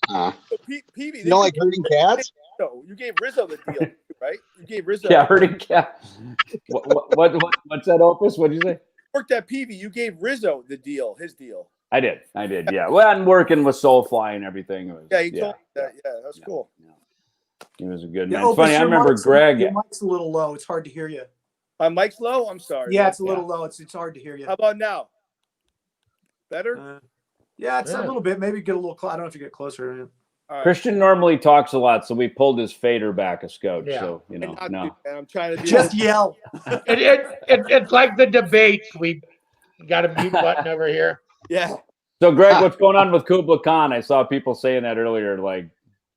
So, PV, you don't like hurting cats? No, you gave Rizzo the deal, right? You gave Rizzo. Yeah, hurting cats. What's that, Opus? What did you say? Worked at PV. You gave Rizzo the deal, his deal. I did. Yeah. Well, I'm working with Soulfly and everything. It was, he told me that. Yeah, that's cool. Yeah. He was a good man. Yeah, It's funny. I remember Greg. Your mic's a little low. It's hard to hear you. My mic's low. I'm sorry. Yeah, it's a little low. It's hard to hear you. How about now? Better? Yeah, it's a little bit. Maybe get a little. I don't know if you get closer. Right. Christian normally talks a lot, so we pulled his fader back a scotch. Yeah. So no. I'm trying to just yell. It's like the debates. We got a mute button over here. Yeah. So, Greg, what's going on with Kubla Khan? I saw people saying that earlier, like,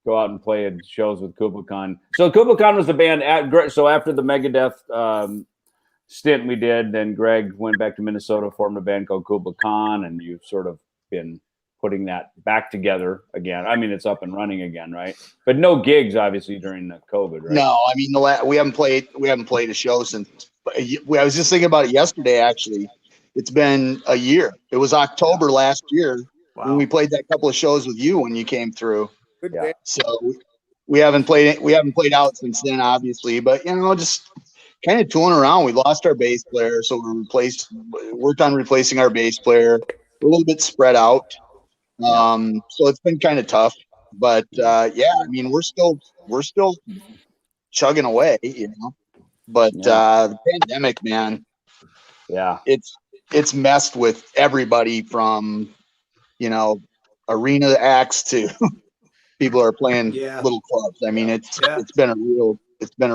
go out and play at shows with Kubla Khan. So, Kubla Khan was the band. So, after the Megadeth stint we did, then Greg went back to Minnesota, formed a band called Kubla Khan, and you've sort of been putting that back together again. I mean, it's up and running again, right? But no gigs, obviously, during the COVID, right? No, I mean, we haven't played a show since. I was just thinking about it yesterday, actually. It's been a year. It was October last year when we played that couple of shows with you when you came through. Good So we haven't played out since then, obviously. But just kind of tooling around. We lost our bass player, so we worked on replacing our bass player. We're a little bit spread out, so it's been kind of tough. But I mean, we're still chugging away, But the pandemic, man, it's messed with everybody from, arena acts to people who are playing little clubs. I mean, it's been a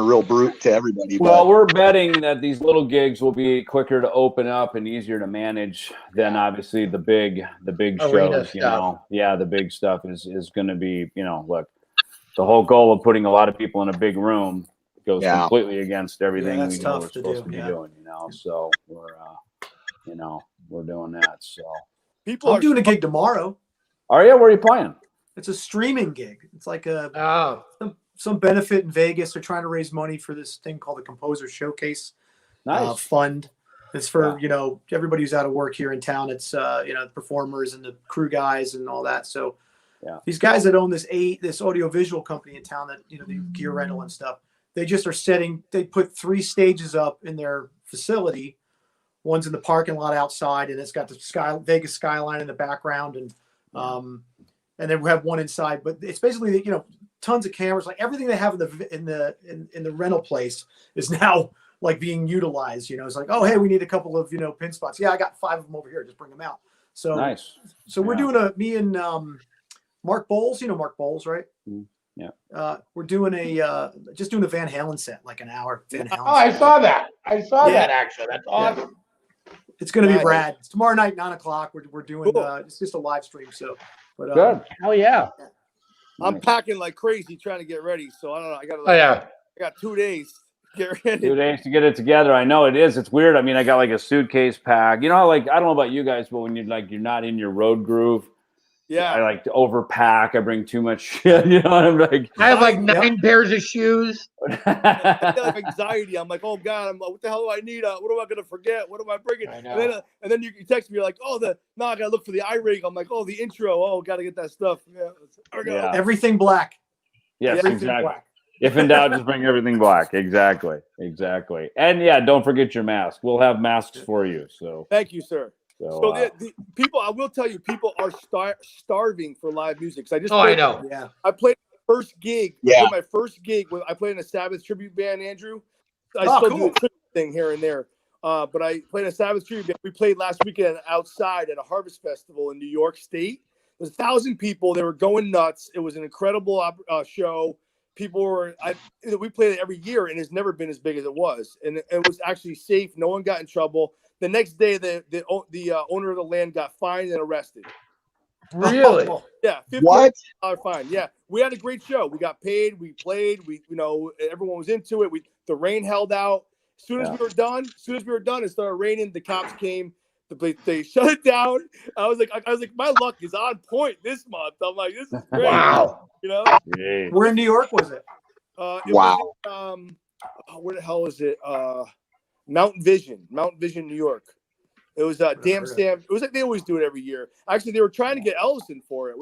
real brute to everybody. Well, we're betting that these little gigs will be quicker to open up and easier to manage than obviously the big Arena shows. The big stuff is going to be, look, the whole goal of putting a lot of people in a big room goes completely against everything we know we're supposed to be doing. So we're doing that. So I'm doing a gig tomorrow. Are you? Where are you playing? It's a streaming gig. It's like some benefit in Vegas. They're trying to raise money for this thing called the Composer Showcase Fund. It's for everybody who's out of work here in town. It's the performers and the crew guys and all that. So these guys that own this audiovisual company in town that the gear rental and stuff, they just are they put 3 stages up in their facility. One's in the parking lot outside, and it's got the Vegas skyline in the background, and then we have one inside. But it's basically tons of cameras, like everything they have in the rental place is now like being utilized. It's like, oh hey, we need a couple of pin spots. Yeah, I got 5 of them over here. Just bring them out. So nice. So we're doing me and Mark Bowles. Mark Bowles, right? Yeah. We're doing just doing a Van Halen set, like an hour. Van Halen. Oh, I saw that. That actually. That's awesome. It's going to be rad. It's tomorrow night, 9:00. We're doing it's just a live stream. So, but good. Hell yeah. I'm packing like crazy trying to get ready. So I don't know. I got 2 days to get ready. 2 days to get it together. I know it is. It's weird. I mean, I got like a suitcase pack. Like I don't know about you guys, but when you're not in your road groove. Yeah, I like to overpack. I bring too much shit. I'm like, I have like 9 pairs of shoes. I feel like anxiety. I'm like, oh God, what the hell do I need? What am I gonna forget? What am I bringing? I know. And then you text me, you're like, I gotta look for the iRig. I'm like, the intro. Oh, gotta get that stuff. Yeah. Everything black. Yes, everything exactly. Black. If in doubt, just bring everything black. Exactly. And don't forget your mask. We'll have masks for you. So thank you, sir. So the people, I will tell you, people are starving for live music. So I know. Yeah. I played my first gig. Yeah. My first gig when I played in a Sabbath tribute band, Andrew. I still do a tribute thing here and there. But I played in a Sabbath tribute band. We played last weekend outside at a harvest festival in New York State. There's 1,000 people. They were going nuts. It was an incredible show. People were. We played it every year, and it's never been as big as it was. And it was actually safe. No one got in trouble. The next day, the owner of the land got fined and arrested. Really? Yeah. What? Fine. Yeah. We had a great show. We got paid. We played. Everyone was into it. The rain held out. As soon as we were done, it started raining. The cops came. They shut it down. I was like, my luck is on point this month. I'm like, this is great. Wow. Where in New York was it? Wow. Was where the hell is it? Mountain Vision, New York. It was Damn Sam. It was like they always do it every year. Actually, they were trying to get Ellefson for it.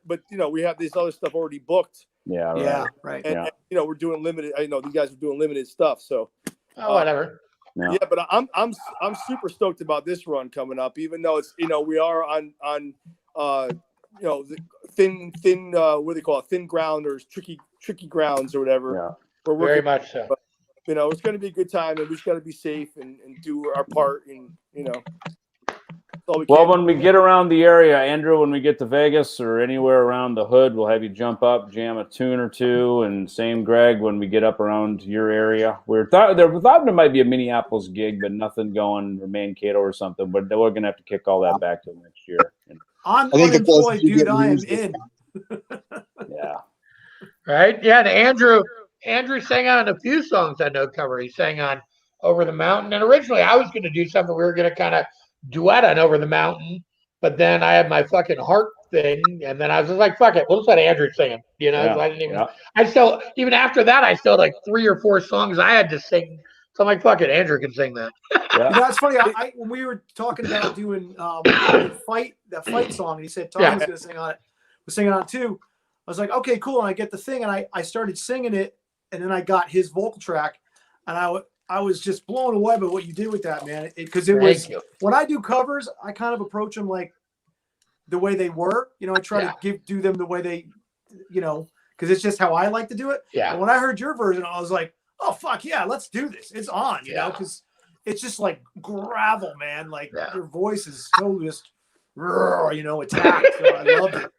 But we have this other stuff already booked. Yeah. Right. Yeah. Right. And we're doing limited. I know these guys are doing limited stuff. So. Whatever. Yeah, but I'm super stoked about this run coming up. Even though it's we are on the thin what do they call it, thin ground or tricky grounds or whatever. Yeah. We're working, very much so. But, it's going to be a good time, and we just got to be safe and do our part. And well, when we get around the area, Andrew, when we get to Vegas or anywhere around the hood, we'll have you jump up, jam a tune or two, and same Greg when we get up around your area. We thought there might be a Minneapolis gig, but nothing going, or Mankato or something. But we're gonna have to kick all that back to next year. I'm unemployed, dude. I am in. Yeah. Right? Yeah, and Andrew sang on a few songs I know cover. He sang on Over the Mountain. And originally I was going to do something. We were going to kind of duet on Over the Mountain. But then I had my fucking heart thing. And then I was just like, fuck it. We'll just let Andrew sing it. So I didn't even, even after that, I still had like 3 or 4 songs I had to sing. So I'm like, fuck it. Andrew can sing that. Yeah. It's funny. When we were talking about doing that fight song, and he said Thom was going to sing on it. Was singing on it too. I was like, okay, cool. And I get the thing, and I started singing it. And then I got his vocal track, and I was just blown away by what you did with that, man. Because when I do covers, I kind of approach them like the way they were. I try to do them the way they, because it's just how I like to do it. Yeah. And when I heard your version, I was like, oh fuck yeah, let's do this. It's on, because it's just like gravel, man. Like your voice is so just, attacked. So I loved it.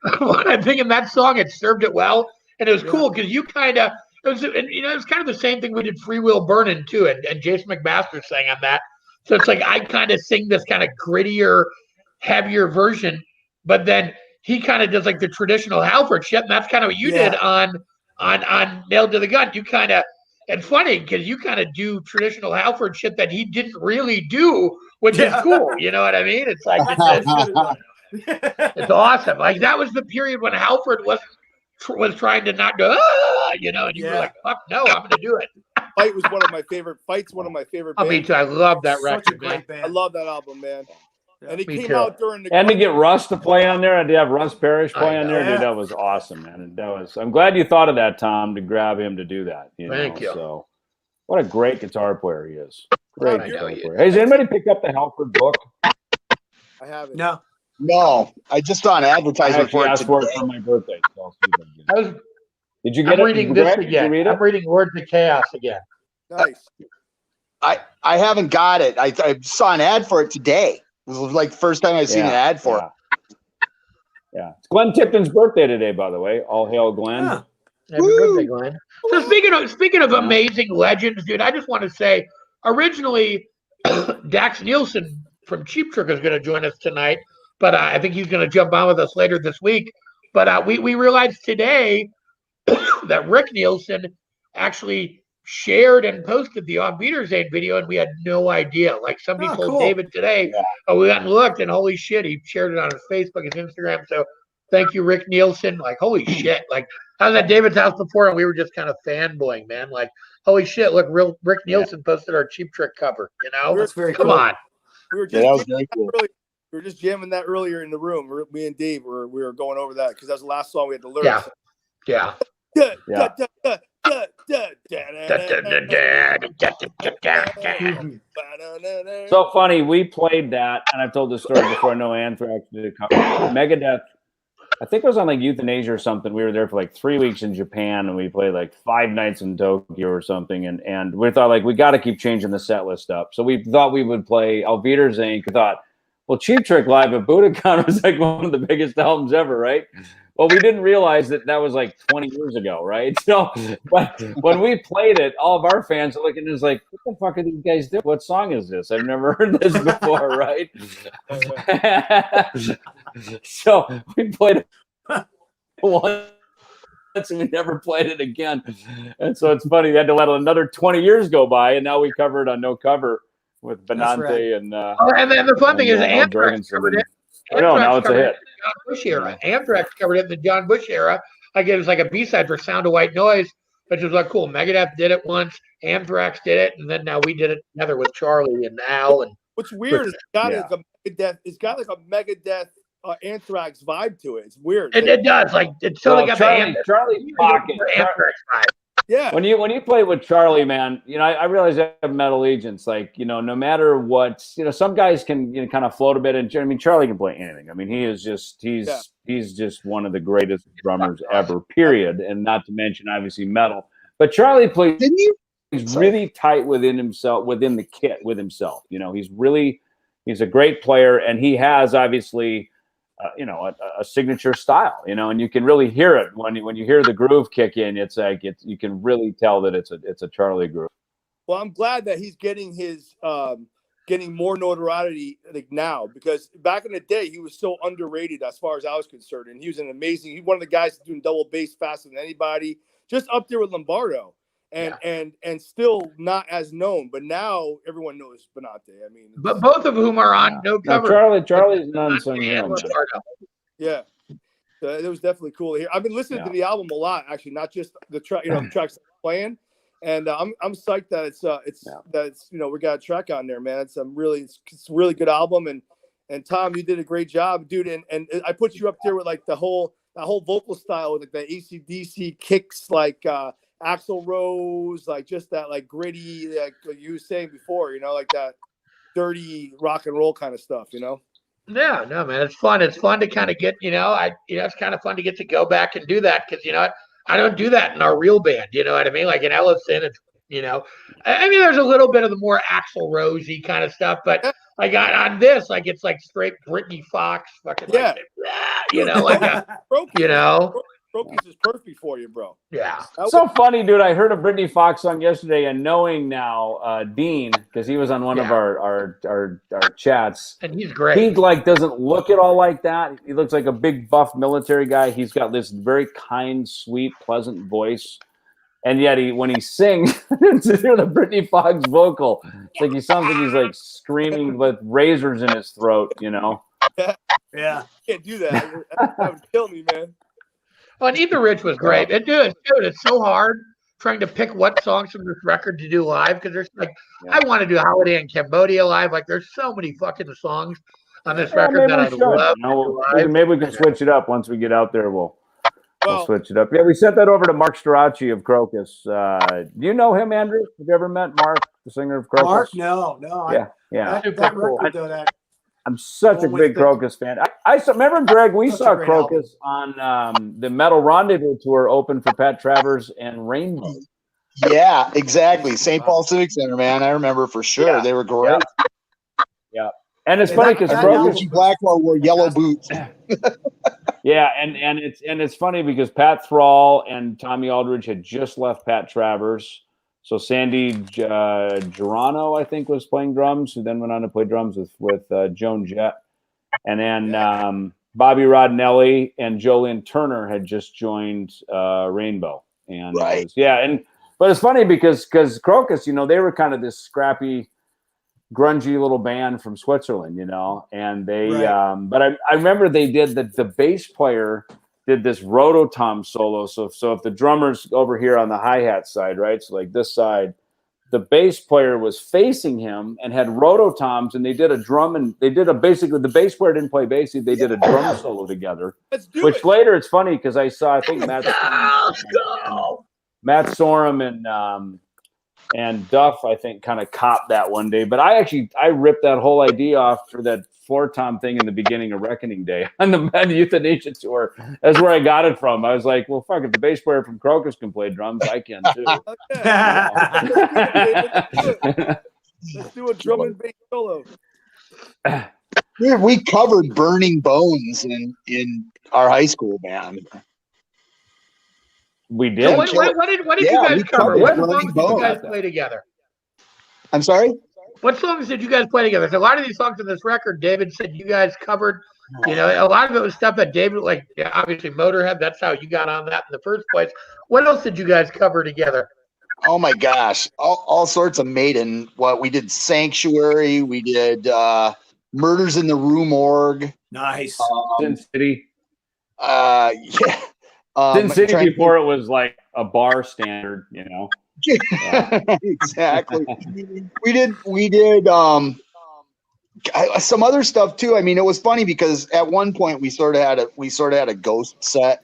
I think in that song, it served it well. And it was cool because you kind of, it was kind of the same thing we did Free Will Burnin' too. And Jason McMaster sang on that. So it's like, I kind of sing this kind of grittier, heavier version, but then he kind of does like the traditional Halford shit. And that's kind of what you did on Nailed to the Gun. You kind of, and funny because you kind of do traditional Halford shit that he didn't really do, which is cool. You know what I mean? It's like, It's awesome. Like that was the period when Halford was trying to not go, you know, and you were like, fuck no, I'm going to do it. Fight was one of my favorite. Fight's one of my favorite. Oh, me too. I love that record, Such a great band. I love that album, man. Yeah. And it Me came too. out during the. And to get Russ to play on there, and to have Russ Parrish play on there, Yeah. dude, that was awesome, man. And I'm glad you thought of that, Tom, to grab him to do that. Thank you. So, what a great guitar player he is. Great I guitar know you. player. Hey, has anybody picked up the Halford book? I haven't. No, I just saw an I advertisement actually for it asked for it today. for my birthday. So I'll see if I can get it. Did you get I'm it? reading Did you this Did you again. read it? I'm reading Words of Chaos again. Nice. I haven't got it. I saw an ad for it today. It was like the first time I've seen an ad for it. Yeah. It's Glenn Tipton's birthday today, by the way. All hail Glenn. Yeah. Happy birthday, Glenn. So speaking of amazing legends, dude, I just want to say, originally, Daxx Nielsen from Cheap Trick is going to join us tonight, but I think he's going to jump on with us later this week. But we realized today that Rick Nielsen actually shared and posted the On Wiedersehen video, and we had no idea. Like somebody told cool. David today, we went and looked, and holy shit, he shared it on his Facebook, his Instagram. So thank you, Rick Nielsen. Like, holy shit. Like, I was at David's house before, and we were just kind of fanboying, man. Like, holy shit, look, Rick Nielsen posted our Cheap Trick cover, you know? That's very Come cool. on. We were Yeah, that was very cool. We were just jamming that earlier in the room. Me and Dave we were going over that because that's the last song we had to learn. Yeah. So funny. We played that, and I've told this story before. I know Anthrax did a cover. Megadeth. I think it was on like Euthanasia or something. We were there for like 3 weeks in Japan, and we played like 5 nights in Tokyo or something. And we thought like we got to keep changing the set list up. So we thought we would play Auf Wiedersehen. We thought, well, Cheap Trick live at Budokan was like one of the biggest albums ever, right? Well, we didn't realize that was like 20 years ago, right? So, but when we played it, all of our fans are looking at us like, what the fuck are these guys doing? What song is this? I've never heard this before, right? So we played it once and we never played it again. And so it's funny, they had to let another 20 years go by, and now we covered on No Cover with Benante right. and And then the fun thing is Anthrax covered it. Now it's a hit. John Bush era. Anthrax covered it in the John Bush era. I guess it was like a B-side for Sound of White Noise, which was like cool. Megadeth did it once, Anthrax did it, and then now we did it together with Charlie and Al. And what's weird is it's got like a Megadeth Anthrax vibe to it. It's weird. It does. Like it's totally got the Charlie Pocket. Anthrax vibe. Yeah. When you play with Charlie, man, I realize I have metal allegiance. Like, no matter what, some guys can kind of float a bit. And I mean, Charlie can play anything. I mean, he's just one of the greatest drummers ever, period. And not to mention, obviously, metal. But Charlie plays. He's really tight within himself, within the kit with himself. He's a great player, and he has obviously. A signature style, and you can really hear it when you hear the groove kick in. It's like you can really tell that it's a Charlie groove. Well, I'm glad that he's getting his getting more notoriety now, because back in the day he was so underrated as far as I was concerned, and he was he's one of the guys doing double bass faster than anybody, just up there with Lombardo. And still not as known, but now everyone knows Benante. I mean, but both of whom are on No Cover. Charlie's an unsung hero. Yeah, so it was definitely cool to hear. I've been listening to the album a lot, actually, not just the track, the tracks playing. And I'm psyched that it's we got a track on there, man. It's a really good album, and Tom, you did a great job, dude. And I put you up there with like that whole vocal style with like the AC/DC kicks, like. Axl Rose, like just that like gritty, like you were saying before, like that dirty rock and roll kind of stuff, Yeah, no, man, it's fun. It's fun to kind of get, it's kind of fun to get to go back and do that, because I don't do that in our real band. You know what I mean? Like in Ellefson, it's I mean, there's a little bit of the more Axl Rosey kind of stuff, but like on this, like it's like straight Britney Fox, fucking like, Focus is perfect for you, bro. Yeah. So funny, dude. I heard a Britney Fox song yesterday, and knowing now Dean, because he was on one of our chats, and he's great. He like doesn't look at all like that. He looks like a big buff military guy. He's got this very kind, sweet, pleasant voice, and yet when he sings, to hear the Britney Fox vocal, it's like he sounds like he's like screaming with razors in his throat. Yeah. Can't do that. That would kill me, man. Well, and Ether Rich was great. And dude, it's so hard trying to pick what songs from this record to do live because there's like, I want to do Holiday in Cambodia live. Like, there's so many fucking songs on this record that I love. Maybe we can switch it up once we get out there. We'll switch it up. Yeah, we sent that over to Mark Strachey of Crocus. Do you know him, Andrew? Have you ever met Mark, the singer of Crocus? Mark? No. Yeah. That record, though, that. I'm such a big Crocus fan. I remember, Greg, we saw Crocus on the Metal Rendezvous tour open for Pat Travers and Rainbow. Yeah, exactly. St. Paul Civic Center, man. I remember for sure. Yeah. They were great. Yeah. And it's funny because Crocus Blackwell wore yellow boots. Yeah, and it's funny because Pat Thrall and Tommy Aldridge had just left Pat Travers. So Sandy Girano, I think, was playing drums, who then went on to play drums with Joan Jett. And then Bobby Rodnelli and Jolene Turner had just joined Rainbow. And but it's funny because Crocus, they were kind of this scrappy, grungy little band from Switzerland, and they but I remember they did the bass player did this rototom solo. So if the drummer's over here on the hi-hat side, right? So like this side, the bass player was facing him and had rototoms, and they did a drum, and they did basically the bass player didn't play bass, they did a drum solo together. Later it's funny because I think Matt Sorum and Duff, I think, kind of copped that one day. But I ripped that whole idea off for that four-tom thing in the beginning of Reckoning Day on the Euthanasia tour. That's where I got it from. I was like, well, fuck, if the bass player from Crocus can play drums, I can too. Let's do a drum and bass solo. We covered Burning Bones in our high school band. We did. So what did you guys cover? What songs did you guys play together? I'm sorry? What songs did you guys play together? So a lot of these songs in this record, David said you guys covered. A lot of it was stuff that David, obviously Motorhead. That's how you got on that in the first place. What else did you guys cover together? Oh my gosh, all sorts of Maiden. We did Sanctuary. We did Murders in the Rue Morgue. Nice. Sin City. Yeah. Sin City before it was like a bar standard, Exactly. We did some other stuff too. I mean, it was funny because at one point we sort of had a ghost set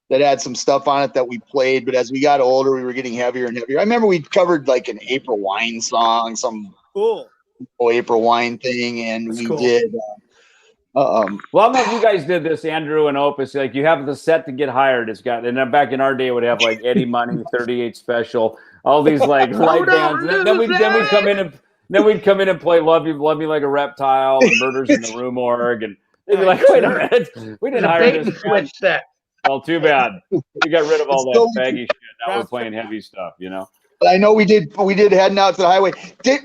that had some stuff on it that we played, but as we got older, we were getting heavier and heavier. I remember we covered like an April Wine song, some cool April Wine thing, and did. Well, I don't know if you guys did this, Andrew and Opus. Like, you have the set to get hired. It's got, and then back in our day, it would have like Eddie Money, 38 Special, all these like light bands. And then we'd come in and play Love Me Like a Reptile and Murders in the Rue Morgue, and they'd be like, wait a minute, we didn't hire this switch set. Well, too bad. We got rid of all that baggy shit. Now we're playing heavy stuff, But I know we did heading out to the highway.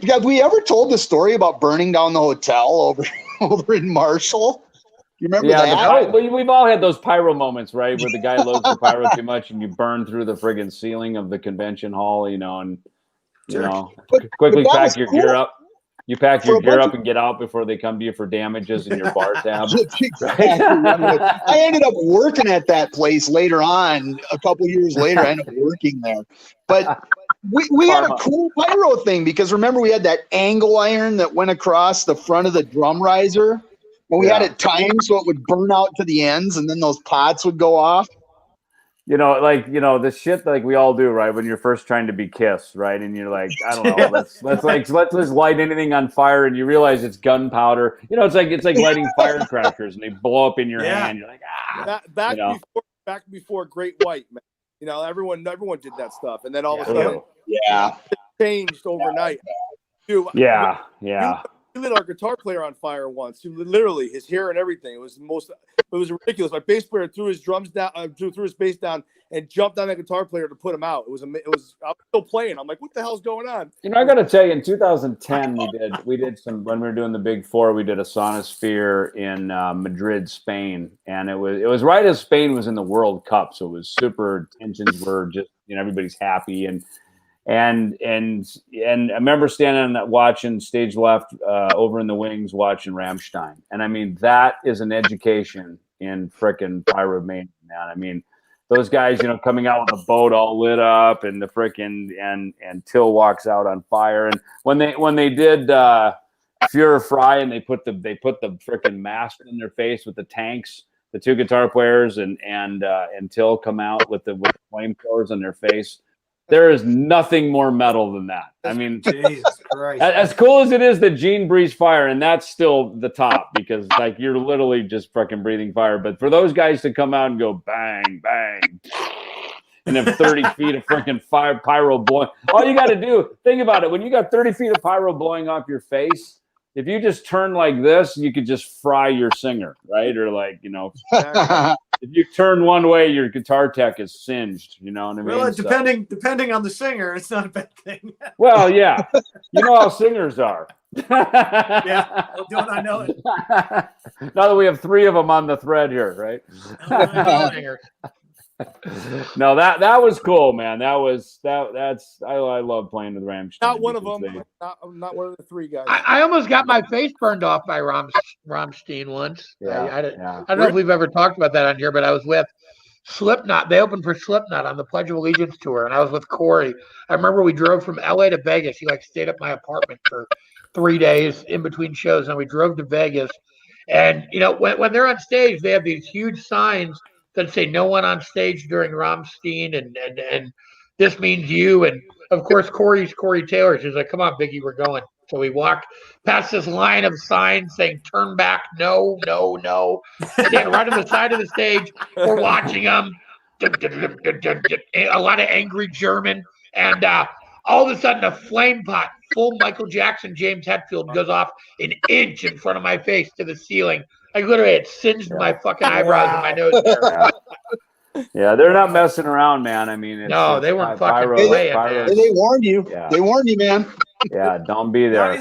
Have we ever told the story about burning down the hotel over in Marshall? You remember that? We've all had those pyro moments, right? Where the guy loads the pyro too much and you burn through the friggin' ceiling of the convention hall, quickly pack your gear up. You pack your gear up and get out before they come to you for damages in your bar tab. Exactly. I ended up working at that place later on. A couple years later, I ended up working there. But we had a cool pyro thing because remember we had that angle iron that went across the front of the drum riser. And we had it timed so it would burn out to the ends, and then those pots would go off. The shit like we all do, right? When you're first trying to be Kiss, right? And you're like, I don't know, let's just light anything on fire, and you realize it's gunpowder. It's like lighting firecrackers, and they blow up in your hand. You're like, back before Great White, man. Everyone did that stuff, and then all of a sudden, it changed overnight. Dude, we lit our guitar player on fire once. Literally, his hair and everything. It was ridiculous. My bass player threw his bass down and jumped on the guitar player to put him out. I was still playing. I'm like, what the hell's going on? I got to tell you, in 2010, we did some, when we were doing the Big Four, we did a Sonosphere in Madrid, Spain, and it was right as Spain was in the World Cup, so it was super, tensions were just, everybody's happy, and And I remember standing and watching stage left over in the wings watching Rammstein. And I mean, that is an education in frickin' pyromania, man. I mean, those guys, you know, coming out with a boat all lit up and the frickin' and Till walks out on fire. And when they did Führer Fry and they put the frickin' mask in their face with the tanks, the two guitar players and Till come out with the flamethrowers on their face. There is nothing more metal than that. I mean, Jesus Christ. As cool as it is that Gene breathes fire, and that's still the top because like you're literally just fucking breathing fire. But for those guys to come out and go bang, bang, and have 30 feet of freaking fire pyro blowing, all you got to do, think about it. When you got 30 feet of pyro blowing off your face, if you just turn like this, you could just fry your singer, right? Or like, you know, if you turn one way, your guitar tech is singed. You know what I mean? Well, depending on the singer, it's not a bad thing. Well, yeah, you know how singers are. Yeah, don't I know it? Now that we have 3 of them on the thread here, right? No, that was cool, man. That's I love playing with Rammstein. Not one of them. Not one of the 3 guys. I almost got my face burned off by Rammstein once. Yeah, I don't know if we've ever talked about that on here, but I was with Slipknot. They opened for Slipknot on the Pledge of Allegiance tour, and I was with Corey. I remember we drove from LA to Vegas. He like stayed at my apartment for 3 days in between shows, and we drove to Vegas. And you know, when they're on stage, they have these huge signs that say "No one on stage during Rammstein," and this means you. And of course, Corey Taylor. She's like, "Come on, Biggie, we're going." So we walk past this line of signs saying "Turn back, no, no, no." Stand right on the side of the stage. We're watching them. A lot of angry German, and all of a sudden, a flame pot, full Michael Jackson, James Hetfield goes off an inch in front of my face to the ceiling. I literally had singed my fucking eyebrows and my nose there. Yeah, they're not messing around, man. I mean, they weren't fucking playing, man. They warned you. Yeah. They warned you, man. Yeah, don't be there. Now,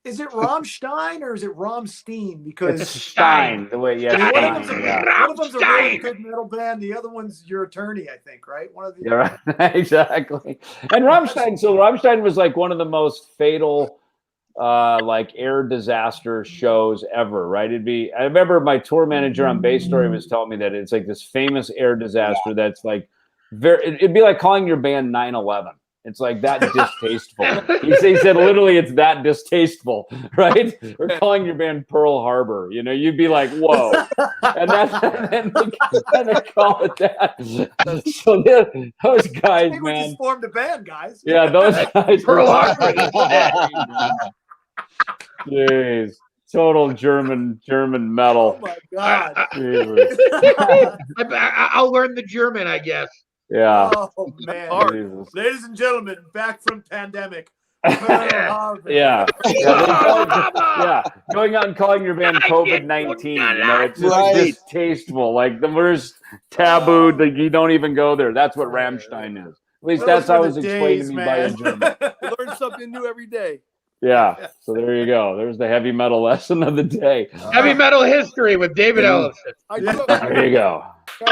is it Rammstein or is it Rammstein? Because It's Stein. The way, yeah, one of Stein. them's a really good metal band. The other one's your attorney, I think, right? One of the Yeah, right. Exactly. And Rammstein was like one of the most fatal like air disaster shows ever, right? I remember my tour manager on Bass Story was telling me that it's like this famous air disaster that's like it'd be like calling your band 9/11. It's like that distasteful. He said literally it's that distasteful, right? Or calling your band Pearl Harbor, you know, you'd be like, whoa. And they call it that. So those guys, we man. just formed a band, guys. Yeah, those guys. Pearl Harbor. Jeez. Total German metal. Oh my God. I'll learn the German, I guess. Yeah. Oh man. Jesus. Ladies and gentlemen, back from pandemic. Yeah. Yeah. Going out and calling your band COVID-19. You know, it's just distasteful. Like the worst taboo, like you don't even go there. That's what Rammstein is. At least that's how it was explained to me by a German. Learn something new every day. Yeah. So there you go. There's the heavy metal lesson of the day. Heavy metal history with David Ellefson. There you go.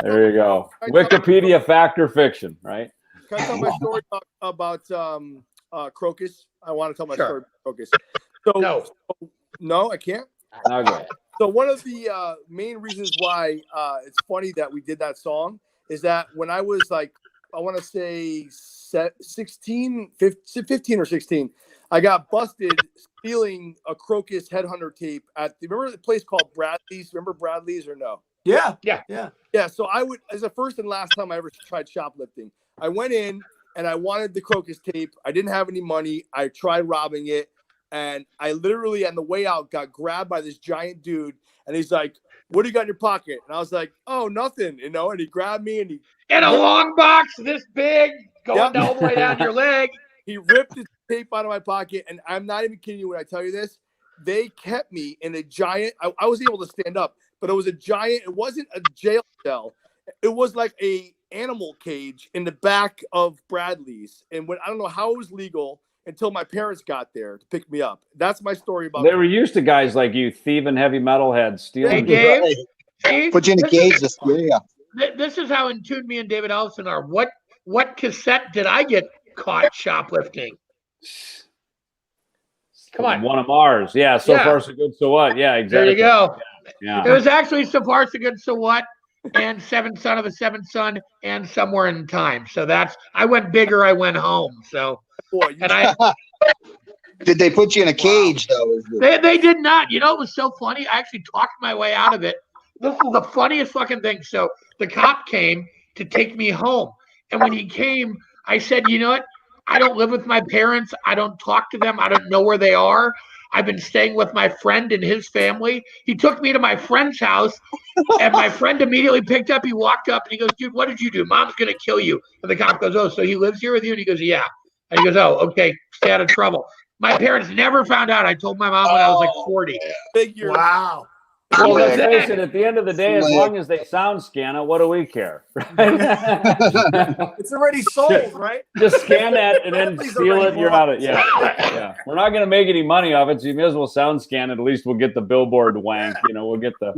There you go. Wikipedia fact or fiction, right? Can I tell my story about Crocus? I want to tell my story about Crocus. So, no, I can't. Okay. So one of the main reasons why it's funny that we did that song is that when I was like, I want to say 15 or 16, I got busted stealing a Crocus Headhunter tape remember the place called Bradley's? Remember Bradley's or no? Yeah. So I would, as the first and last time I ever tried shoplifting, I went in and I wanted the Crocus tape. I didn't have any money. I tried robbing it. And I literally, on the way out, got grabbed by this giant dude. And he's like, "What do you got in your pocket?" And I was like, "Oh, nothing," you know. And he grabbed me and in a long box this big, going all the way down your leg. He ripped his tape out of my pocket. And I'm not even kidding you when I tell you this. They kept me in a giant, I was able to stand up, but it was a giant, it wasn't a jail cell. It was like a animal cage in the back of Bradley's. And I don't know how it was legal until my parents got there to pick me up. That's my story about They were used to guys like you, thieving heavy metalheads, stealing. Hey, Gabe, put you in a cage. This is how in tune me and David Ellefson are. What cassette did I get caught shoplifting. Come on. One of ours. Yeah, so far so good. So what? Yeah, exactly. There you go. Yeah. It was actually So Far So Good, So What, and Seventh Son of the Seventh Son, and Somewhere in Time. So I went bigger, I went home. So, and I did they put you in a cage though? They did not. You know, it was so funny. I actually talked my way out of it. This is the funniest fucking thing. So the cop came to take me home, and when he came, I said, you know what? I don't live with my parents. I don't talk to them. I don't know where they are. I've been staying with my friend and his family. He took me to my friend's house, and my friend immediately picked up. He walked up, and he goes, dude, what did you do? Mom's going to kill you. And the cop goes, oh, so he lives here with you? And he goes, yeah. And he goes, oh, okay, stay out of trouble. My parents never found out. I told my mom when I was like 40. Figure. Wow. Well, let's face it, at the end of the day, as long as they sound scan it, what do we care? It's already sold, right? Just scan that and then steal it and you're out of it. Yeah. Yeah. We're not gonna make any money off it, so you may as well sound scan it. At least we'll get the billboard wank, you know, we'll get the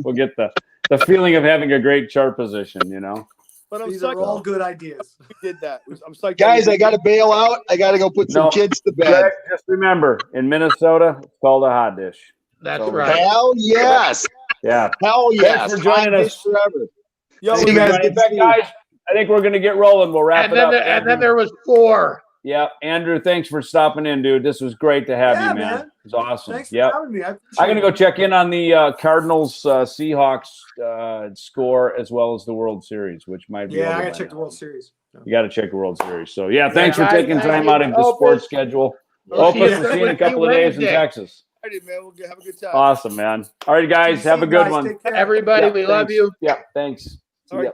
feeling of having a great chart position, you know. But These are all good ideas. We did that. I'm psyched. Guys, I got to bail out. I got to go put some kids to bed. Just remember, in Minnesota, it's called a hot dish. That's right. Hell yes. Yeah. Hell yes. Thanks for joining us. Forever. Yo, See you guys. Guys, I think we're going to get rolling. We'll wrap it up. And then there was 4. Yeah. Andrew, thanks for stopping in, dude. This was great to have you, man. It was awesome. Thanks for having me. I'm going to go check in on the Cardinals Seahawks score as well as the World Series, which might be. Yeah, I got to check the World Series. You got to check the World Series. So, thanks for taking time out of the sports schedule. Opus, we'll see you in a couple of days in Texas. All right, man. We'll have a good time. Awesome, man. All right, guys. Have a good one. Everybody, we love you. Yeah, thanks. All right.